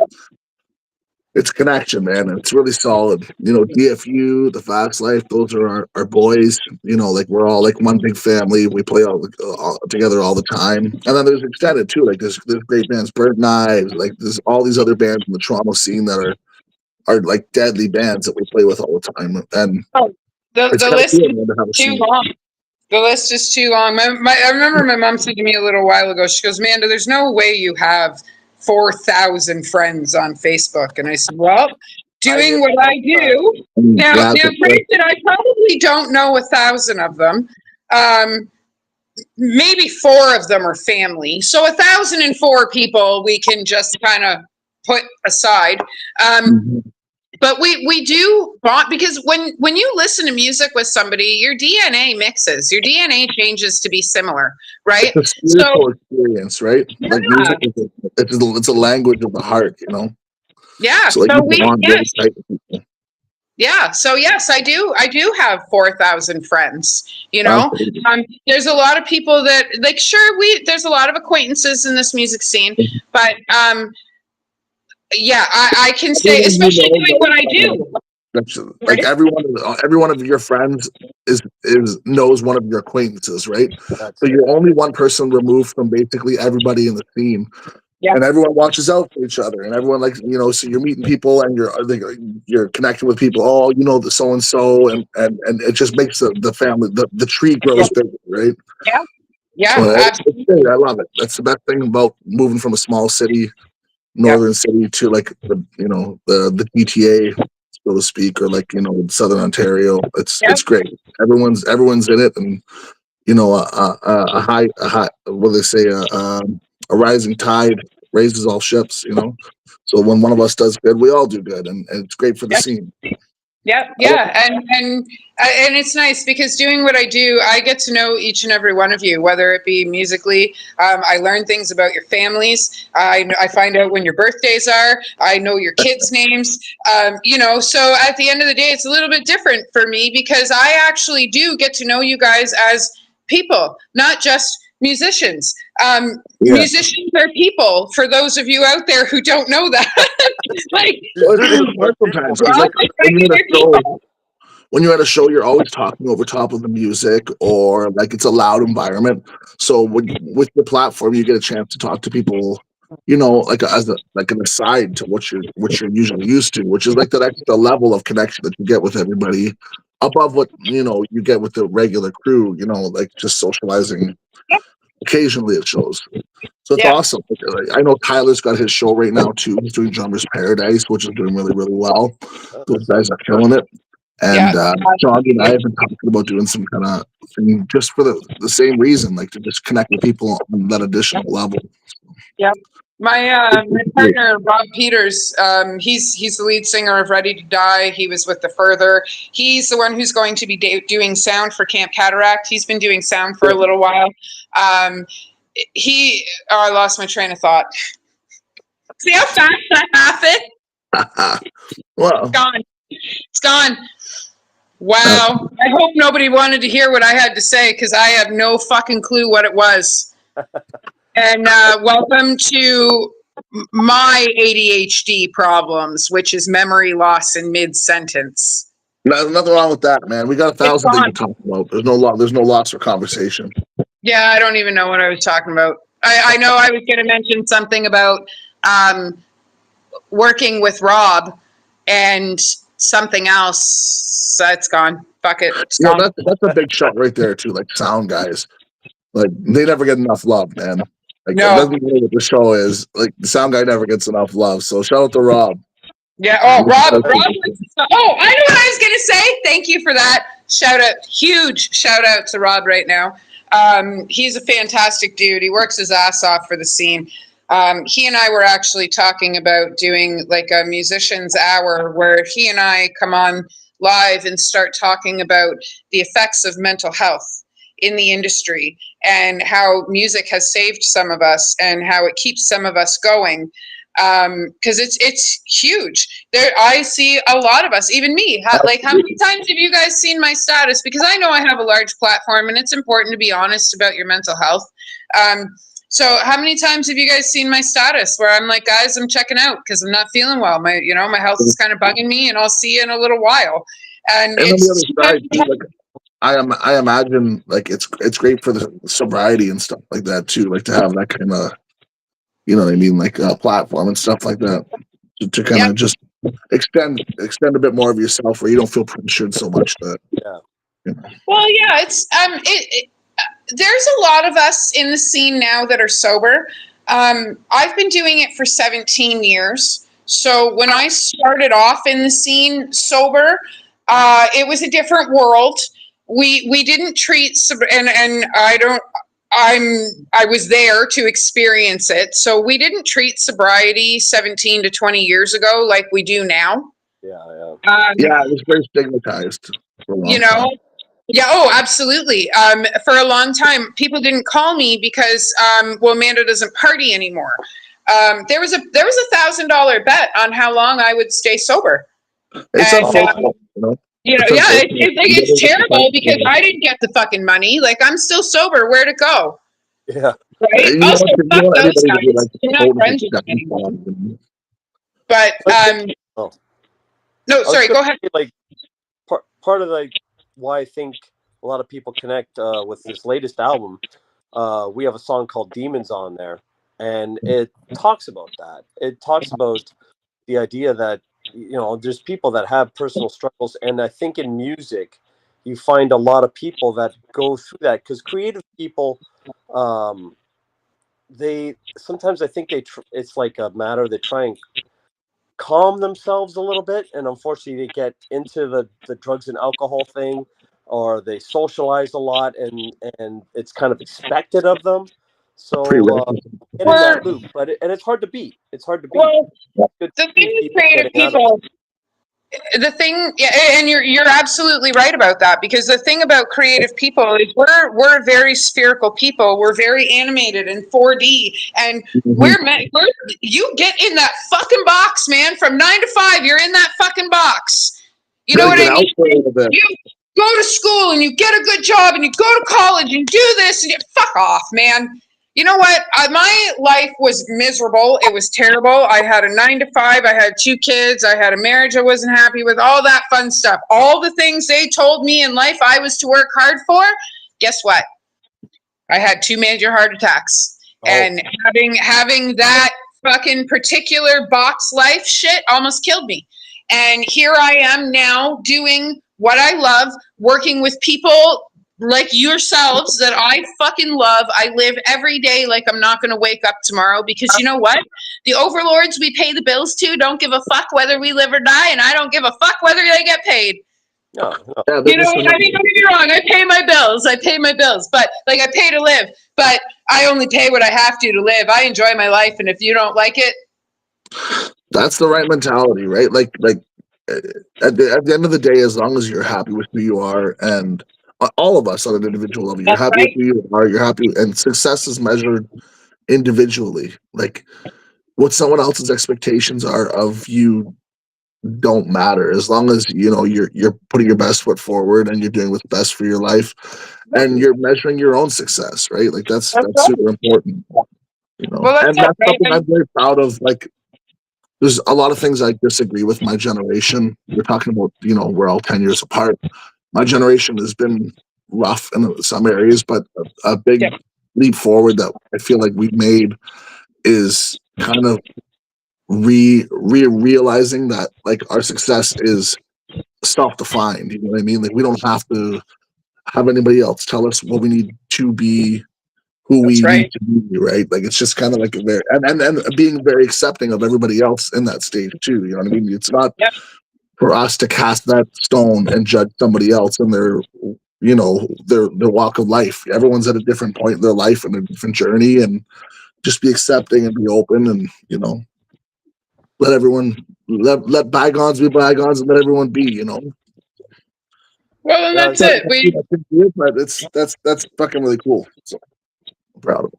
Speaker 2: it's a connection, man, and it's really solid. DFU, the Fast Life, those are our boys. Like we're all like one big family. We play all together all the time. And then there's extended too. Like there's great bands, Bird Knives. Like there's all these other bands in the Toronto scene that are like deadly bands that we play with all the time. And it's
Speaker 1: The
Speaker 2: kind of
Speaker 1: list
Speaker 2: cool,
Speaker 1: is
Speaker 2: man, to have a
Speaker 1: too
Speaker 2: scene.
Speaker 1: long. The list is too long. I remember my mom said to me a little while ago, she goes, Amanda, there's no way you have 4,000 friends on Facebook. And I said, well, doing what I do. Now,
Speaker 2: Yeah,
Speaker 1: granted, I probably don't know 1,000 of them. Maybe 4 of them are family. So 1,004 people we can just kind of put aside. But we do bond, because when you listen to music with somebody, your DNA mixes, your DNA changes to be similar, right?
Speaker 2: It's a spiritual experience, right? Like music, it's a language of the heart,
Speaker 1: Yeah.
Speaker 2: So like
Speaker 1: So
Speaker 2: you
Speaker 1: we,
Speaker 2: bond
Speaker 1: yes.
Speaker 2: really tight with people.
Speaker 1: Yeah. So yes, I do have 4,000 friends, you know.
Speaker 2: Absolutely.
Speaker 1: There's a lot of people that like, sure, there's a lot of acquaintances in this music scene, but yeah, I can say,
Speaker 2: Everyone you
Speaker 1: especially
Speaker 2: know
Speaker 1: doing what I
Speaker 2: knows,
Speaker 1: do,
Speaker 2: that's like
Speaker 1: right?
Speaker 2: every one of your friends is knows one of your acquaintances, right?
Speaker 3: That's
Speaker 2: So
Speaker 3: it.
Speaker 2: you're only one person removed from basically everybody in the scene.
Speaker 1: Yeah.
Speaker 2: And everyone watches out for each other, and everyone like so you're meeting people, and you're connecting with people. Oh, you know the so and so, and it just makes the family the tree grows bigger, right?
Speaker 1: Yeah.
Speaker 2: So
Speaker 1: Yeah.
Speaker 2: it's great. I love it. That's the best thing about moving from a small city,
Speaker 1: Yeah.
Speaker 2: northern city, to like the GTA, so to speak, or like Southern Ontario. It's great. Everyone's in it, and a high what do they say, a rising tide raises all ships. So when one of us does good, we all do good, and it's great for the
Speaker 1: Yeah.
Speaker 2: scene.
Speaker 1: Yeah, yeah, and it's nice because doing what I do, I get to know each and every one of you, whether it be musically. I learn things about your families. I find out when your birthdays are. I know your kids' names. So at the end of the day, it's a little bit different for me because I actually do get to know you guys as people, not just musicians. Musicians are people. For those of you out there who don't know that, like.
Speaker 2: Well, it's hard sometimes because like when you're at a show, you're always talking over top of the music, or like it's a loud environment. So with the platform, you get a chance to talk to people, like like an aside to what you're usually used to, which is like that extra level of connection that you get with everybody above what you get with the regular crew. Like just socializing occasionally at shows. So it's
Speaker 1: Yeah.
Speaker 2: awesome. I know Tyler's got his show right now too. He's doing Drummers Paradise, which is doing really, really well. Those guys are killing it. And
Speaker 1: Yeah.
Speaker 2: John and I have been talking about doing some kind of thing just for the same reason, like to just connect with people on that additional level.
Speaker 1: Yeah. My partner Rob Peters, he's the lead singer of Ready to Die. He was with The Further. He's the one who's going to be doing sound for Camp Cataract. He's been doing sound for a little while. I lost my train of thought. See how fast that happened?
Speaker 2: Well,
Speaker 1: It's gone. It's gone. Wow. I hope nobody wanted to hear what I had to say because I have no fucking clue what it was. And welcome to my ADHD problems, which is memory loss in mid-sentence.
Speaker 2: there's nothing wrong with that, man. We got 1,000 things to talk about. There's no loss for conversation.
Speaker 1: Yeah, I don't even know what I was talking about. I know I was going to mention something about working with Rob and something else. That's gone. Fuck it. It's gone.
Speaker 2: That's a big shot right there too. Like sound guys, like they never get enough love, man. Like
Speaker 1: No.
Speaker 2: it doesn't matter what the show is. Like the sound guy never gets enough love. So shout out to Rob.
Speaker 1: Yeah. Oh, Rob. Oh, I know what I was going to say. Thank you for that. Huge shout out to Rob right now. He's a fantastic dude. He works his ass off for the scene. He and I were actually talking about doing like a musician's hour where he and I come on live and start talking about the effects of mental health in the industry and how music has saved some of us and how it keeps some of us going. Because it's huge. I see a lot of us, even me. How many times have you guys seen my status? Because I know I have a large platform, and it's important to be honest about your mental health. So how many times have you guys seen my status where I'm like, guys, I'm checking out because I'm not feeling well. My health is kind of bugging me, and I'll see you in a little while. And
Speaker 2: on the other side, too, like I imagine like it's great for the sobriety and stuff like that too. Like to have that kind of, you know what I mean, like a platform and stuff like that to kind of just extend a bit more of yourself where you don't feel pressured so much that.
Speaker 1: Well, yeah, it's there's a lot of us in the scene now that are sober. I've been doing it for 17 years. So when I started off in the scene sober, it was a different world. We didn't treat and I was there to experience it. So we didn't treat sobriety 17 to 20 years ago like we do now.
Speaker 2: Yeah, it was very stigmatized for a long time.
Speaker 1: Yeah, oh, absolutely. For a long time, people didn't call me because, Amanda doesn't party anymore. there was a $1,000 bet on how long I would stay sober.
Speaker 2: It's
Speaker 1: And,
Speaker 2: unfortunate, you know.
Speaker 1: It's terrible because I didn't get the fucking money. Like, I'm still sober. Where'd it go?
Speaker 3: Yeah.
Speaker 1: Right?
Speaker 2: You
Speaker 1: Also,
Speaker 2: want
Speaker 1: fuck those
Speaker 2: everybody to be
Speaker 1: guys.
Speaker 2: like
Speaker 1: You're not friends with them anymore. But,
Speaker 3: Oh.
Speaker 1: no, sorry, go ahead.
Speaker 3: Like, part of like why I think a lot of people connect with this latest album, we have a song called Demons on there, and it talks about that. It talks about the idea that, you know, there's people that have personal struggles, and I think in music you find a lot of people that go through that, because creative people, they sometimes, I think it's like a matter they try and calm themselves a little bit, and unfortunately they get into the drugs and alcohol thing, or they socialize a lot, and it's kind of expected of them, so get in that loop. But it's hard to beat. It's hard to beat.
Speaker 1: Well,
Speaker 3: Good
Speaker 1: the
Speaker 3: to
Speaker 1: thing
Speaker 3: see
Speaker 1: with creative
Speaker 3: getting out of it.
Speaker 1: people, the thing, yeah, and you're absolutely right about that, because the thing about creative people is we're very spherical people. We're very animated in 4D, and we're you get in that fucking box, man. From 9 to 5, you're in that fucking box. You know what I mean? You go to school and you get a good job and you go to college and do this and fuck off, man. You know what? My life was miserable. It was terrible. I had a 9 to 5. I had 2 kids. I had a marriage I wasn't happy with. All that fun stuff. All the things they told me in life I was to work hard for. Guess what? I had 2 major heart attacks. Oh. And having that fucking particular box life shit almost killed me. And here I am now doing what I love, working with people like yourselves that I fucking love. I live every day like I'm not going to wake up tomorrow, because you know what? The overlords we pay the bills to don't give a fuck whether we live or die, and I don't give a fuck whether they get paid.
Speaker 3: No.
Speaker 1: You know, I mean, don't get me wrong. I pay my bills, but like, I pay to live, but I only pay what I have to live. I enjoy my life, and if you don't like it,
Speaker 2: that's the right mentality, right? Like at the end of the day, as long as you're happy with who you are, and all of us on an individual level, you're happy with who you are, you're happy, and success is measured individually. Like, what someone else's expectations are of you don't matter, as long as you know you're putting your best foot forward and you're doing what's best for your life, and you're measuring your own success, right? Like that's super important, you know. And that's something I'm very proud of. Like, there's a lot of things I disagree with my generation. We're talking about, you know, we're all 10 years apart. My generation has been rough in some areas, but a big leap forward that I feel like we've made is kind of realizing that, like, our success is self-defined. You know what I mean? Like, we don't have to have anybody else tell us what we need to be, who we need to be, right? Like, it's just kind of like a very and being very accepting of everybody else in that stage too. You know what I mean? It's not for us to cast that stone and judge somebody else and their, you know, their walk of life. Everyone's at a different point in their life and a different journey, and just be accepting and be open, and, you know, let everyone let bygones be bygones, and let everyone be, you know.
Speaker 1: Well, and that's it.
Speaker 2: That's fucking really cool. So I'm proud of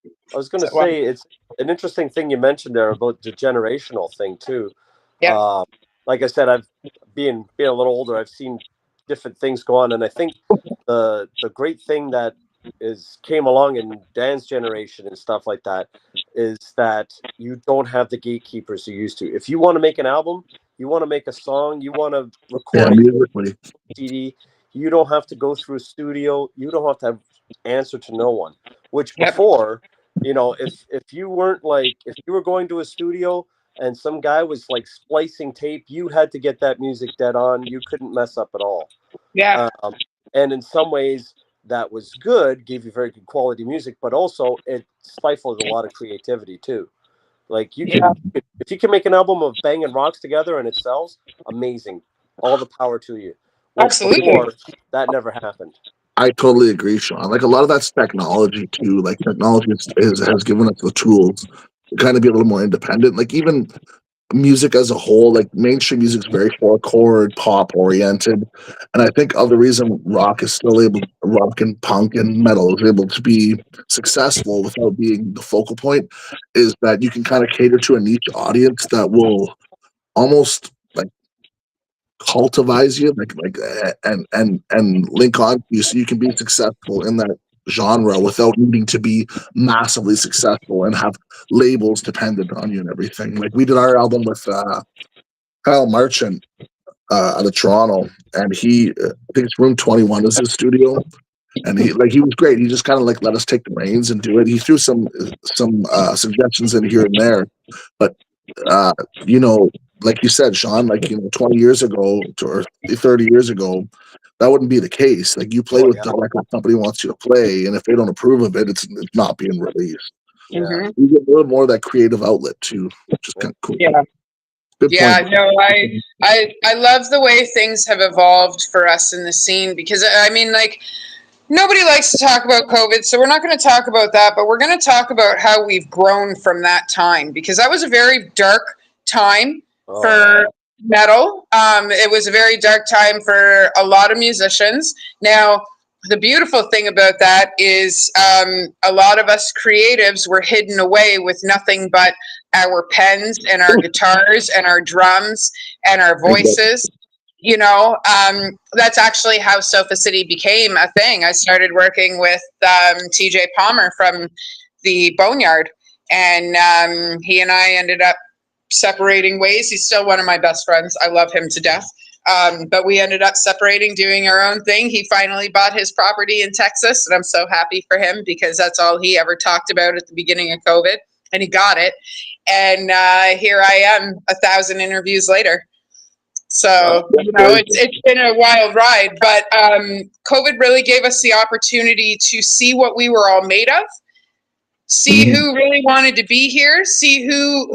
Speaker 2: it.
Speaker 3: I was going to say, it's an interesting thing you mentioned there about the generational thing too. Yeah. Like I said, I've being a little older, I've seen different things go on, and I think the great thing that came along in Dan's generation and stuff like that is that you don't have the gatekeepers you used to. If you want to make an album, you want to make a song, you want to record a CD, you don't have to go through a studio, you don't have to answer to no one. Which before, you know, if you weren't like, if you were going to a studio and some guy was like splicing tape, you had to get that music dead on. You couldn't mess up at all.
Speaker 1: Yeah.
Speaker 3: And in some ways that was good, gave you very good quality music, but also it stifled a lot of creativity too. Like, you can, if you can make an album of banging rocks together and it sells, amazing. All the power to you.
Speaker 1: Absolutely.
Speaker 3: Before, that never happened.
Speaker 2: I totally agree, Sean. Like, a lot of that's technology too. Like, technology has given us the tools to kind of be a little more independent. Like, even music as a whole. Like mainstream music is very four chord, pop oriented, and I think the reason rock and punk and metal is able to be successful without being the focal point is that you can kind of cater to a niche audience that will almost like cultivize you, and link on to you, so you can be successful in that genre without needing to be massively successful and have labels dependent on you and everything. Like we did our album with Kyle Marchant out of Toronto, and I think it's Room 21 is his studio, and he was great. He just kind of like let us take the reins and do it. He threw some suggestions in here and there, but you know, like you said, Sean, like 20 years ago or 30 years ago, that wouldn't be the case. Like you play what the record company wants you to play, and if they don't approve of it, it's not being released.
Speaker 3: Yeah.
Speaker 1: Mhm.
Speaker 2: You get a little more of that creative outlet too, which is kind of cool.
Speaker 1: Yeah.
Speaker 2: Good
Speaker 1: Yeah,
Speaker 2: point.
Speaker 1: no, I love the way things have evolved for us in the scene, because I mean, like, nobody likes to talk about COVID, so we're not going to talk about that, but we're going to talk about how we've grown from that time, because that was a very dark time for metal. It was a very dark time for a lot of musicians. Now, the beautiful thing about that is a lot of us creatives were hidden away with nothing but our pens and our guitars and our drums and our voices. That's actually how Sofa City became a thing. I started working with TJ Palmer from the Boneyard, and he and I ended up separating ways. He's still one of my best friends. I love him to death. But we ended up separating, doing our own thing. He finally bought his property in Texas, and I'm so happy for him, because that's all he ever talked about at the beginning of COVID, and he got it. And here I am 1,000 interviews later. So, it's been a wild ride, but COVID really gave us the opportunity to see what we were all made of, see who really wanted to be here, see who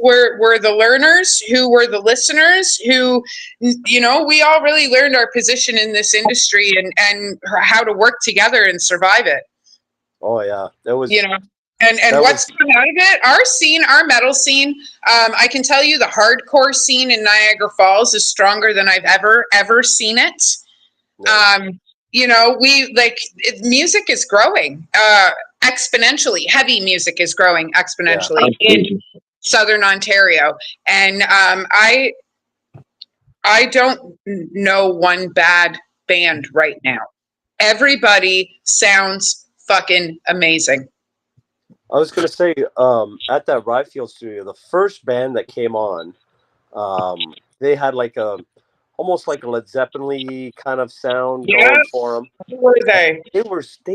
Speaker 1: were the learners, who were the listeners, who, we all really learned our position in this industry and how to work together and survive it.
Speaker 3: Oh yeah, that was,
Speaker 1: and what's come out of it, our scene, our metal scene, I can tell you the hardcore scene in Niagara Falls is stronger than I've ever seen it. Nice. Music is growing exponentially. Heavy music is growing exponentially in Southern Ontario. And I don't know one bad band right now. Everybody sounds fucking amazing.
Speaker 3: I was going to say, at that Ryfield studio, the first band that came on, they had like almost like a Led Zeppelin kind of sound going for them.
Speaker 1: Who were they?
Speaker 3: They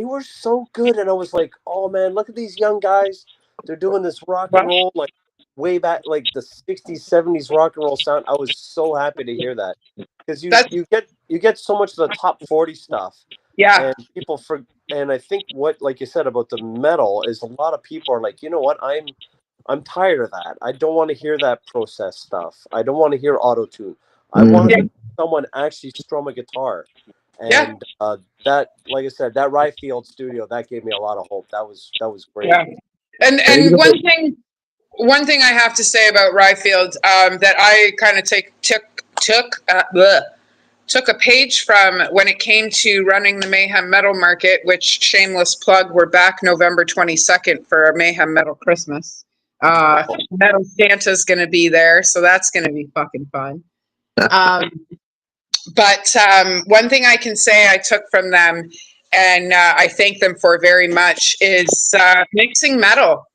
Speaker 3: were so good, and I was like, oh man, look at these young guys. They're doing this rock and roll, like way back, like the 60s, 70s rock and roll sound. I was so happy to hear that, because you get so much of the top 40 stuff.
Speaker 1: Yeah.
Speaker 3: And people and I think what, like you said about the metal, is a lot of people are like, you know what, I'm tired of that. I don't want to hear that process stuff. I don't want to hear auto-tune. I want to hear someone actually strum a guitar. And that, like I said, that Ryfield studio, that gave me a lot of hope. That was great. Yeah.
Speaker 1: And one thing I have to say about Ryfield, that I kind of took a page from when it came to running the Mayhem Metal Market, which, shameless plug, we're back November 22nd for our Mayhem Metal Christmas. Metal Santa's going to be there, so that's going to be fucking fun. But one thing I can say I took from them, and I thank them for very much, is mixing metal.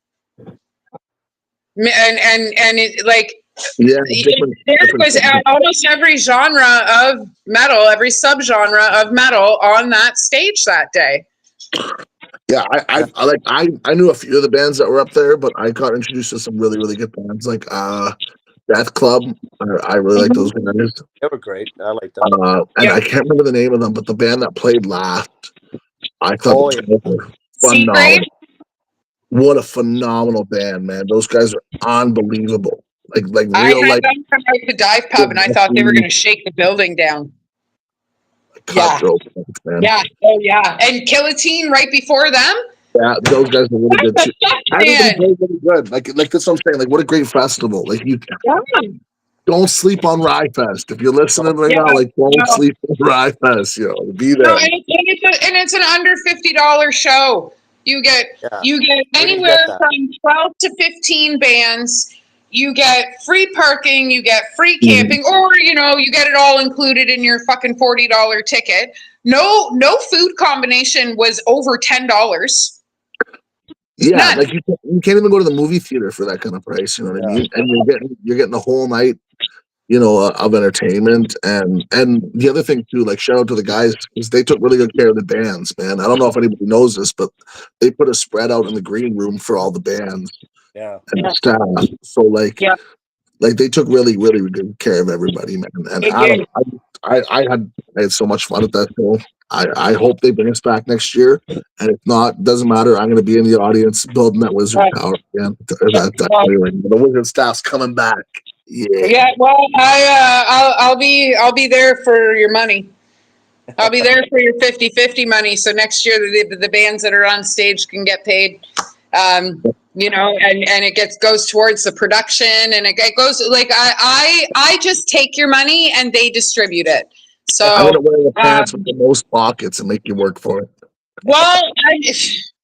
Speaker 1: And it, like, there was almost every genre of metal, every subgenre of metal on that stage that day.
Speaker 2: Yeah, I knew a few of the bands that were up there, but I got introduced to some really, really good bands like Death Club. I really like those guys.
Speaker 3: They were great. I like them.
Speaker 2: And I can't remember the name of them, but the band that played last, I thought they were phenomenal. What a phenomenal band, man! Those guys are unbelievable. Like real.
Speaker 1: I had them come out to Dive Pub, and I thought they were going to shake the building down.
Speaker 2: Cutthroat, man.
Speaker 1: Yeah, oh yeah, and Guillotine right before them.
Speaker 2: Yeah, those guys are really good too. Everybody's
Speaker 1: Man.
Speaker 2: really good. Like that's what I'm saying. Like, what a great festival. Like, you
Speaker 1: Yeah.
Speaker 2: don't sleep on Rye Fest. If you're listening right
Speaker 1: Yeah.
Speaker 2: now, like, don't
Speaker 1: No.
Speaker 2: sleep on Rye Fest. You know, be
Speaker 1: No,
Speaker 2: there.
Speaker 1: and it's an under $50 show. You get
Speaker 3: Yeah.
Speaker 1: anywhere
Speaker 3: that.
Speaker 1: from 12 to 15 bands. You get free parking, you get free
Speaker 2: Mhm.
Speaker 1: camping, or you get it all included in your fucking $40 ticket. No food combination was over $10.
Speaker 2: Yeah,
Speaker 1: None.
Speaker 2: like you can't even go to the movie theater for that kind of price. You know what I mean? And you're getting the whole night, of entertainment. And the other thing too, like, shout out to the guys, because they took really good care of the bands, man. I don't know if anybody knows this, but they put a spread out in the green room for all the bands
Speaker 3: Yeah.
Speaker 2: and the staff. So like,
Speaker 1: Yeah.
Speaker 2: like they took really, really good care of everybody, man. And
Speaker 1: They
Speaker 2: Adam,
Speaker 1: did.
Speaker 2: I had so much fun at that show. I hope they bring us back next year, and if not, doesn't matter. I'm going to be in the audience building that wizard
Speaker 1: Right.
Speaker 2: tower again. The wizard staff's coming back. Yeah.
Speaker 1: Yeah, well, I'll be there for your money. I'll be there for your 50-50 money. So next year the bands that are on stage can get paid. And it goes towards the production, and it goes like I just take your money and they distribute it. So
Speaker 2: I'm gonna wear the pants with the most pockets and make you work for it.
Speaker 1: well,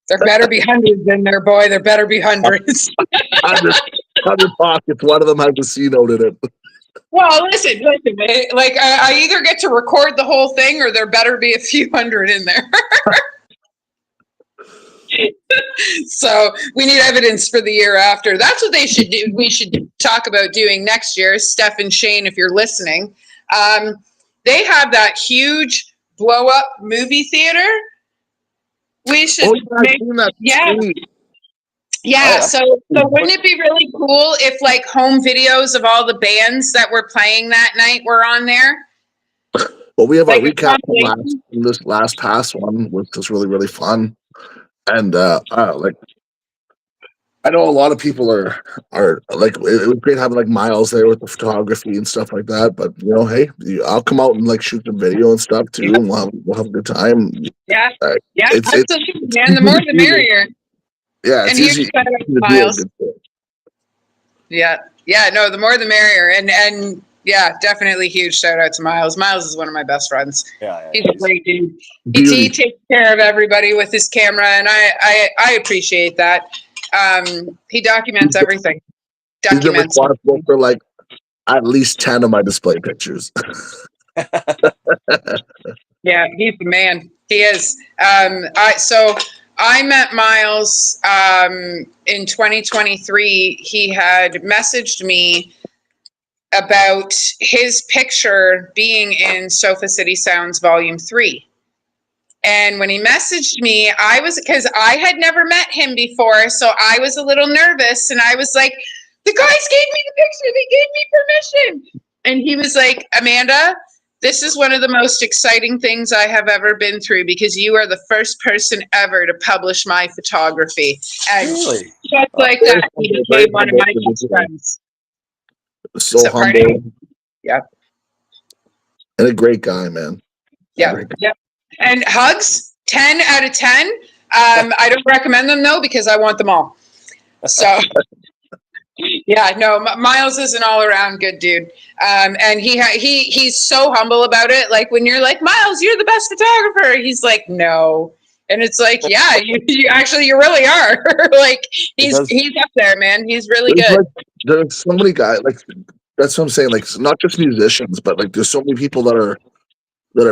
Speaker 1: there better be hundreds in there, boy. There better be hundreds.
Speaker 2: 100 pockets. One of them has a C note in it.
Speaker 1: Well, listen. Like I either get to record the whole thing, or there better be a few hundred in there. So we need evidence for the year after. That's what they should do. We should talk about doing next year. Steph and Shane, if you're listening, they have that huge blow up movie theater. We should yeah.
Speaker 2: Oh,
Speaker 1: So wouldn't it be really cool if like home videos of all the bands that were playing that night were on there?
Speaker 2: Well, we have our
Speaker 1: Like
Speaker 2: recap from this last past one, which was really, really fun. And like, I know a lot of people are like, it was great having like Miles there with the photography and stuff like that. But hey, I'll come out and like shoot some video and stuff too, and we'll have a good time.
Speaker 1: Yeah,
Speaker 2: it's
Speaker 1: absolutely, man. The more the merrier.
Speaker 2: Yeah, it's easy to do a good thing.
Speaker 1: Yeah, no, the more the merrier, and yeah, definitely huge shout out to Miles. Miles is one of my best friends.
Speaker 3: Yeah,
Speaker 1: he's a great dude. He takes care of everybody with his camera, and I appreciate that. He documents everything.
Speaker 2: He's been responsible for like at least 10 of my display pictures.
Speaker 1: Yeah, he's the man. He is. I met Miles in 2023. He had messaged me about his picture being in Sofa City Sounds Volume 3. And when he messaged me, because I had never met him before, so I was a little nervous, and I was like, the guys gave me the picture, they gave me permission. And he was like, Amanda, this is one of the most exciting things I have ever been through, because you are the first person ever to publish my photography. And
Speaker 3: really?
Speaker 1: just like that, he became one of my best friends.
Speaker 2: So humble.
Speaker 1: Yeah.
Speaker 2: And a great guy, man.
Speaker 1: Yeah. And hugs, 10 out of 10. I don't recommend them though, because I want them all. So yeah, no, Miles is an all around good dude. And he's so humble about it. Like when you're like, Miles, you're the best photographer. He's like, no. And it's like, yeah, you really are. Like he's up there, man. He's really good.
Speaker 2: Like, there's so many guys, like, that's what I'm saying. Like, not just musicians, but like there's so many people that are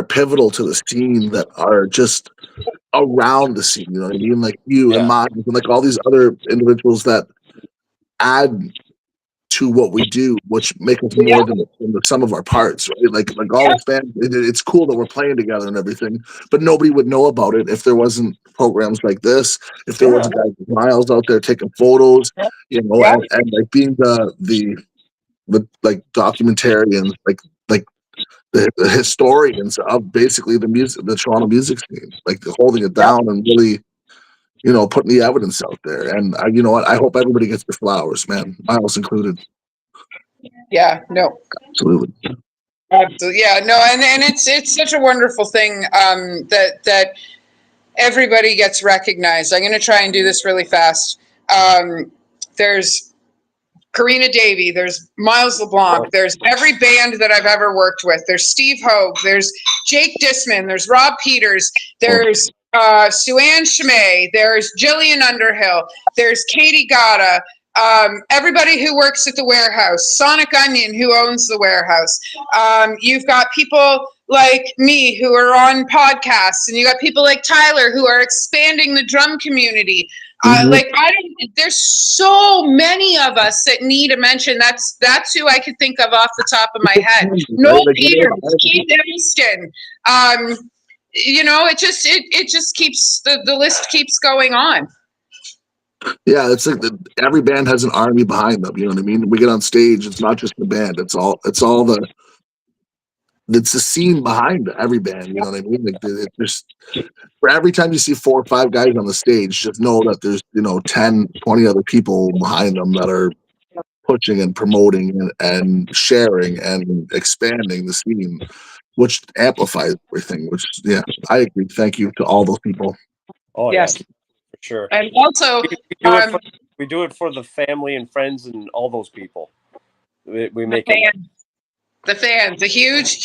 Speaker 2: pivotal to the scene, that are just around the scene. You know what I mean? Like you and Miles and like all these other individuals that add to what we do, which make us more than the sum of our parts, right? Like all the fans, it's cool that we're playing together and everything, but nobody would know about it if there wasn't programs like this, if there wasn't guys like Miles out there taking photos, and like being the like documentarians, like the historians of basically the Toronto music scene, like holding it down and really, putting the evidence out there. And you know what? I hope everybody gets their flowers, man. Miles included.
Speaker 1: Yeah, no.
Speaker 2: Absolutely.
Speaker 1: Yeah, no, and it's such a wonderful thing that everybody gets recognized. I'm going to try and do this really fast. There's Karina Davey, there's Miles LeBlanc, there's every band that I've ever worked with. There's Steve Hogue, there's Jake Disman, there's Rob Peters, there's Sue-Ann Chimay, there's Jillian Underhill, there's Katie Gata, everybody who works at the warehouse, Sonic Onion, who owns the warehouse. You've got people like me who are on podcasts, and you got people like Tyler who are expanding the drum community. There's so many of us that need a mention. That's who I could think of off the top of my head. Noel Peters, Keith Evanston. It just keeps the list keeps going on.
Speaker 2: Yeah, it's like every band has an army behind them. You know what I mean? We get on stage, it's not just the band. It's the scene behind every band. You know what I mean? Like it's just for every time you see 4 or 5 guys on the stage, just know that there's 10, 20 other people behind them that are pushing and promoting and sharing and expanding the scene, which amplifies everything. Which I agree. Thank you to all those people.
Speaker 3: Oh
Speaker 1: yes.
Speaker 3: Yeah. Sure.
Speaker 1: And also,
Speaker 3: we do it for the family and friends and all those people. We make
Speaker 1: the fans, a huge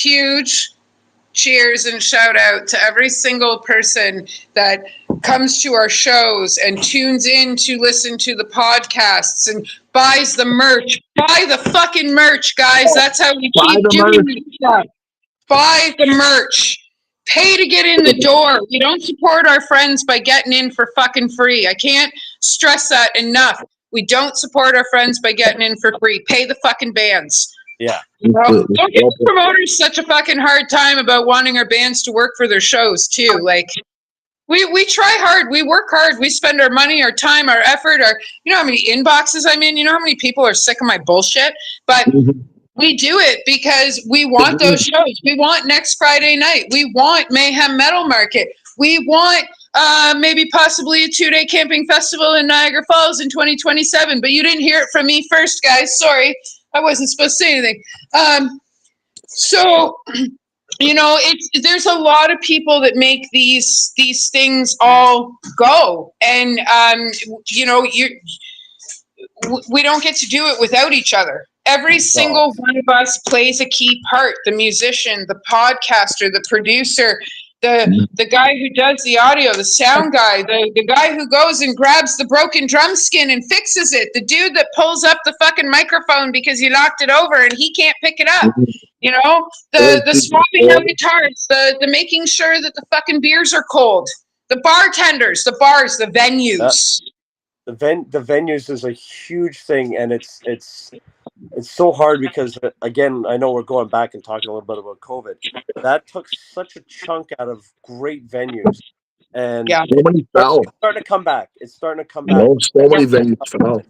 Speaker 1: cheers and shout out to every single person that comes to our shows and tunes in to listen to the podcasts and buys the merch. Buy the fucking merch, guys. That's how we keep doing it. Buy the merch. Pay to get in the door. We don't support our friends by getting in for fucking free. I can't stress that enough. We don't support our friends by getting in for free. Pay the fucking bands.
Speaker 3: Yeah.
Speaker 1: Don't give promoters such a fucking hard time about wanting our bands to work for their shows too. Like we try hard, we work hard, we spend our money, our time, our effort, you know how many inboxes I'm in, you know how many people are sick of my bullshit, but we do it because we want those shows. We want next Friday night. We want Mayhem Metal Market. We want maybe possibly a 2-day camping festival in Niagara Falls in 2027. But you didn't hear it from me first, guys. Sorry, I wasn't supposed to say anything. There's a lot of people that make these things all go, and we don't get to do it without each other. Every single one of us plays a key part. The musician, the podcaster, the producer, the guy who does the audio, the sound guy, the guy who goes and grabs the broken drum skin and fixes it, the dude that pulls up the fucking microphone because you knocked it over and he can't pick it up. The swapping out guitars, the making sure that the fucking beers are cold, the bartenders, the bars, the venues.
Speaker 3: The venues is a huge thing, and it's so hard because, again, I know we're going back and talking a little bit about COVID. That took such a chunk out of great venues, and
Speaker 2: it's
Speaker 3: starting to come back. It's starting to come back.
Speaker 2: So many venues fell.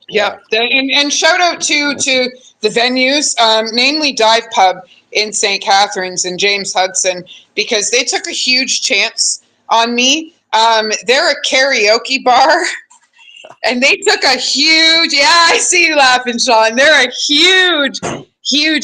Speaker 1: Yeah, and shout out to the venues, namely Dive Pub in St. Catharines and James Hudson, because they took a huge chance on me. They're a karaoke bar, and they took a huge, I see you laughing, Sean. They're a huge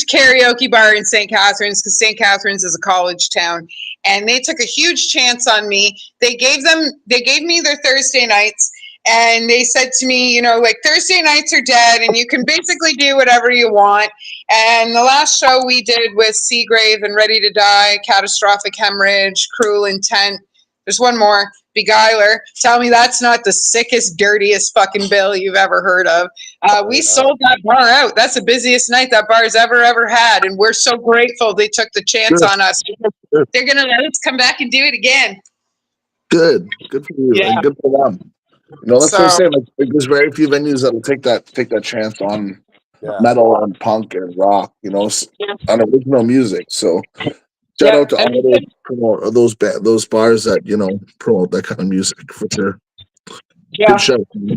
Speaker 1: karaoke bar in St. Catharines, because St. Catharines is a college town, and they took a huge chance on me. They gave me their Thursday nights, and they said to me, Thursday nights are dead, and you can basically do whatever you want. And the last show we did with Seagrave and Ready to Die, Catastrophic Hemorrhage, Cruel Intent. There's one more, Beguiler. Tell me that's not the sickest, dirtiest fucking bill you've ever heard of. We sold that bar out. That's the busiest night that bar's ever had, and we're so grateful they took the chance on us. They're going to let us come back and do it again.
Speaker 2: Good for you, and good for them. That's what I'm saying. Like, there's very few venues that'll take that chance on metal and punk and rock, on original music. So shout out to all those bars that promote that kind of music for sure. Yeah.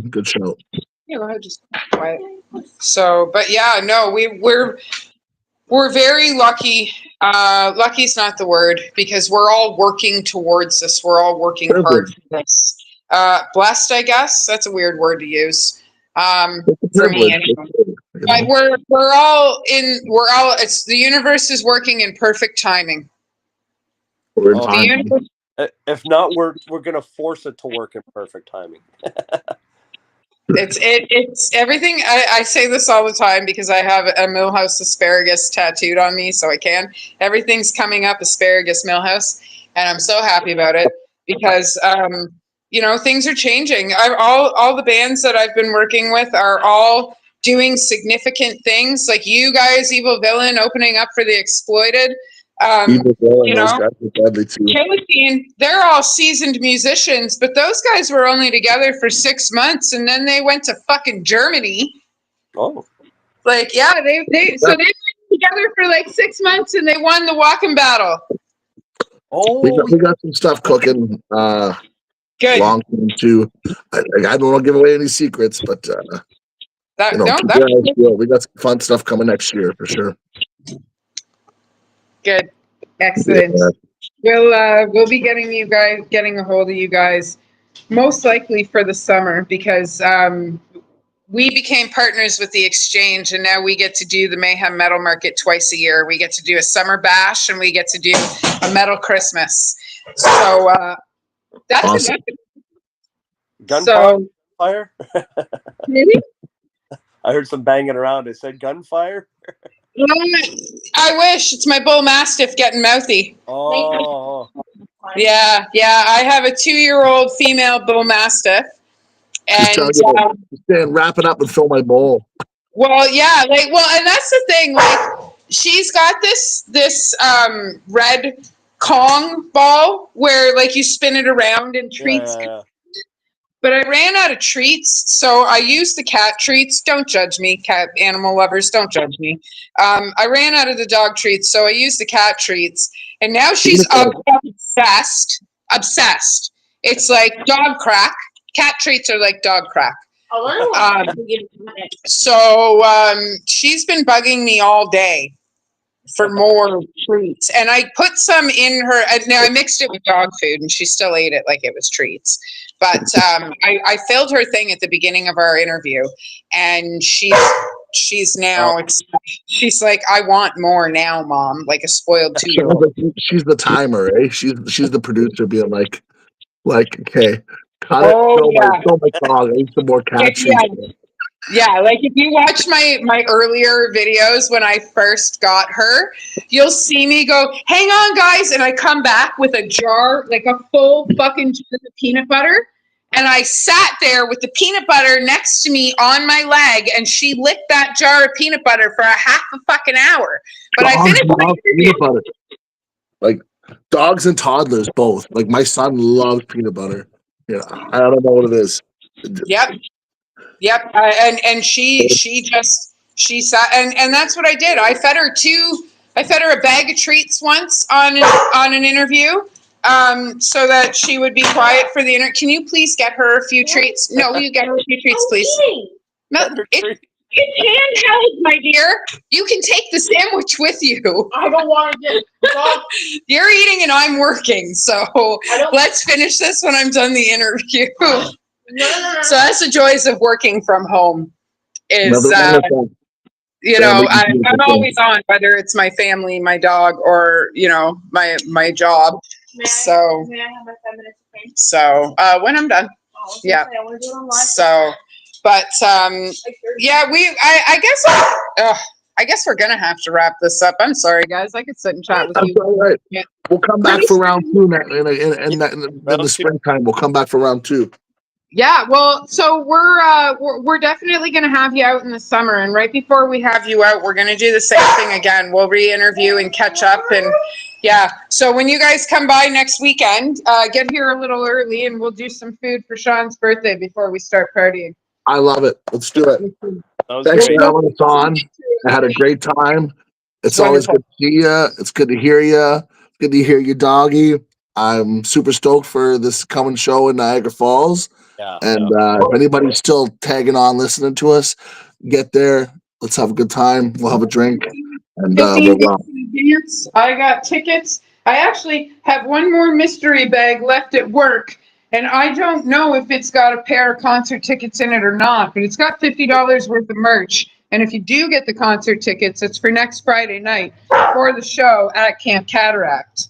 Speaker 2: Good show.
Speaker 1: Yeah, go ahead, just quiet. So, but we're very lucky. Lucky's not the word, because we're all working towards this. We're all working hard for this. Blessed, I guess. That's a weird word to use. For me anyway. But we're all it's the universe is working in perfect timing.
Speaker 2: We're in time.
Speaker 3: If not, we're gonna force it to work in perfect timing.
Speaker 1: It's everything. I say this all the time because I have a Millhouse asparagus tattooed on me, so I can. Everything's coming up asparagus Millhouse, and I'm so happy about it because things are changing. All the bands that I've been working with are all doing significant things, like you guys, Evil Villain, opening up for the Exploited.
Speaker 2: Evil Villain, those guys are deadly too.
Speaker 1: Guillotine, they're all seasoned musicians, but those guys were only together for 6 months, and then they went to fucking Germany.
Speaker 3: Oh,
Speaker 1: Like, yeah, they went together for like 6 months, and they won the walking battle.
Speaker 3: oh,
Speaker 2: We got some stuff cooking.
Speaker 1: Good.
Speaker 2: Long term too. I don't want to give away any secrets, but we got some fun stuff coming next year for sure.
Speaker 1: Good. Excellent. Yeah. We'll be getting a hold of you guys most likely for the summer because we became partners with the Exchange, and now we get to do the Mayhem Metal Market twice a year. We get to do a summer bash, and we get to do a metal Christmas. So that's
Speaker 2: awesome.
Speaker 3: Gunfire?
Speaker 1: Maybe?
Speaker 3: I heard some banging around. I said gunfire?
Speaker 1: I wish. It's my bull mastiff getting mouthy.
Speaker 3: Oh.
Speaker 1: Yeah. I have a 2-year-old female bull mastiff. And
Speaker 2: wrap it up and fill my bowl.
Speaker 1: Well, yeah, and that's the thing. Like, she's got this red Kong ball where like you spin it around and treats.
Speaker 3: Yeah.
Speaker 1: But I ran out of treats, so I used the cat treats. Don't judge me, cat animal lovers. Don't judge me. I ran out of the dog treats, so I used the cat treats. And now she's obsessed. Obsessed. It's like dog crack. Cat treats are like dog crack. So she's been bugging me all day for more treats. And I put some in her. Now, I mixed it with dog food, and she still ate it like it was treats. But I filled her thing at the beginning of our interview, and she's now she's like, I want more now, Mom, like a spoiled 2-year-old.
Speaker 2: She's the timer, eh? She's the producer, being like, okay, cut it. Show my dog. I need some more cat treats.
Speaker 1: Yeah, like if you watch my earlier videos when I first got her, you'll see me go, hang on, guys. And I come back with a jar, like a full fucking jar of peanut butter. And I sat there with the peanut butter next to me on my leg, and she licked that jar of peanut butter for a half a fucking hour. But I finished
Speaker 2: peanut butter. Like dogs and toddlers both. Like my son loves peanut butter. Yeah, I don't know what it is.
Speaker 1: Yep. And she sat, and that's what I did. I fed her a bag of treats once on an interview, so that she would be quiet for the interview. Can you please get her a few treats? No, you get her a few treats, please. No, it's handheld, my dear. You can take the sandwich with you.
Speaker 4: I don't want to get
Speaker 1: You're eating and I'm working, so let's finish this when I'm done the interview.
Speaker 4: No.
Speaker 1: So that's the joys of working from home. Is I'm always on, whether it's my family, my dog, or my job.
Speaker 4: May I have my 5 minutes of fame?
Speaker 1: So when I'm done, yeah.
Speaker 4: I want to do it on live.
Speaker 1: So, but yeah, I guess we're gonna have to wrap this up. I'm sorry, guys. I could sit and chat with you.
Speaker 2: All right. Yeah. We'll come back for round 2 in the springtime. We'll come back for round 2.
Speaker 1: Yeah, well, so we're definitely going to have you out in the summer, and right before we have you out, we're going to do the same thing again. We'll re-interview and catch up, and yeah. So when you guys come by next weekend, get here a little early, and we'll do some food for Sean's birthday before we start partying.
Speaker 2: I love it. Let's do it. Thanks for having us on. I had a great time. It's always good to see you. It's good to hear you. It's good to hear you, doggy. I'm super stoked for this coming show in Niagara Falls.
Speaker 3: Yeah,
Speaker 2: and if anybody's still tagging on listening to us, get there. Let's have a good time. We'll have a drink. And
Speaker 1: I got tickets. I actually have one more mystery bag left at work, and I don't know if it's got a pair of concert tickets in it or not, but it's got $50 worth of merch. And if you do get the concert tickets, it's for next Friday night for the show at Camp Cataract.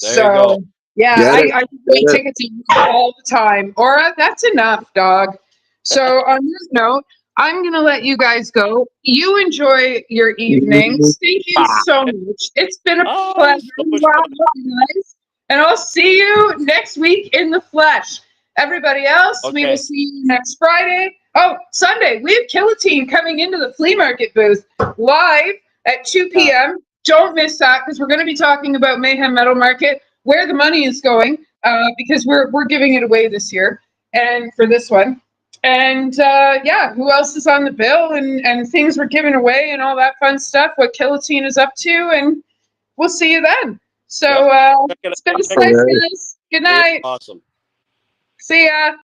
Speaker 3: There you go.
Speaker 1: Yeah,
Speaker 2: Get it.
Speaker 1: I wait
Speaker 2: Get it.
Speaker 1: tickets all the time. Aura, that's enough, dog. So on this note, I'm gonna let you guys go. You enjoy your evenings. Thank you so much. It's been a
Speaker 3: Oh,
Speaker 1: pleasure.
Speaker 3: so much
Speaker 1: Wow,
Speaker 3: fun.
Speaker 1: guys. And I'll see you next week in the flesh. Everybody else, we will
Speaker 3: Okay.
Speaker 1: see you next Friday. Oh, Sunday, we have Killatine coming into the flea market booth live at 2 p.m. Don't miss that because we're going to be talking about Mayhem Metal Market, where the money is going, because we're giving it away this year and for this one. And yeah, who else is on the bill and things we're giving away and all that fun stuff, what Killatine is up to, and we'll see you then. So
Speaker 3: Check it
Speaker 1: it's been a
Speaker 3: out.
Speaker 1: slice, guys. Good night.
Speaker 3: Awesome.
Speaker 1: See ya.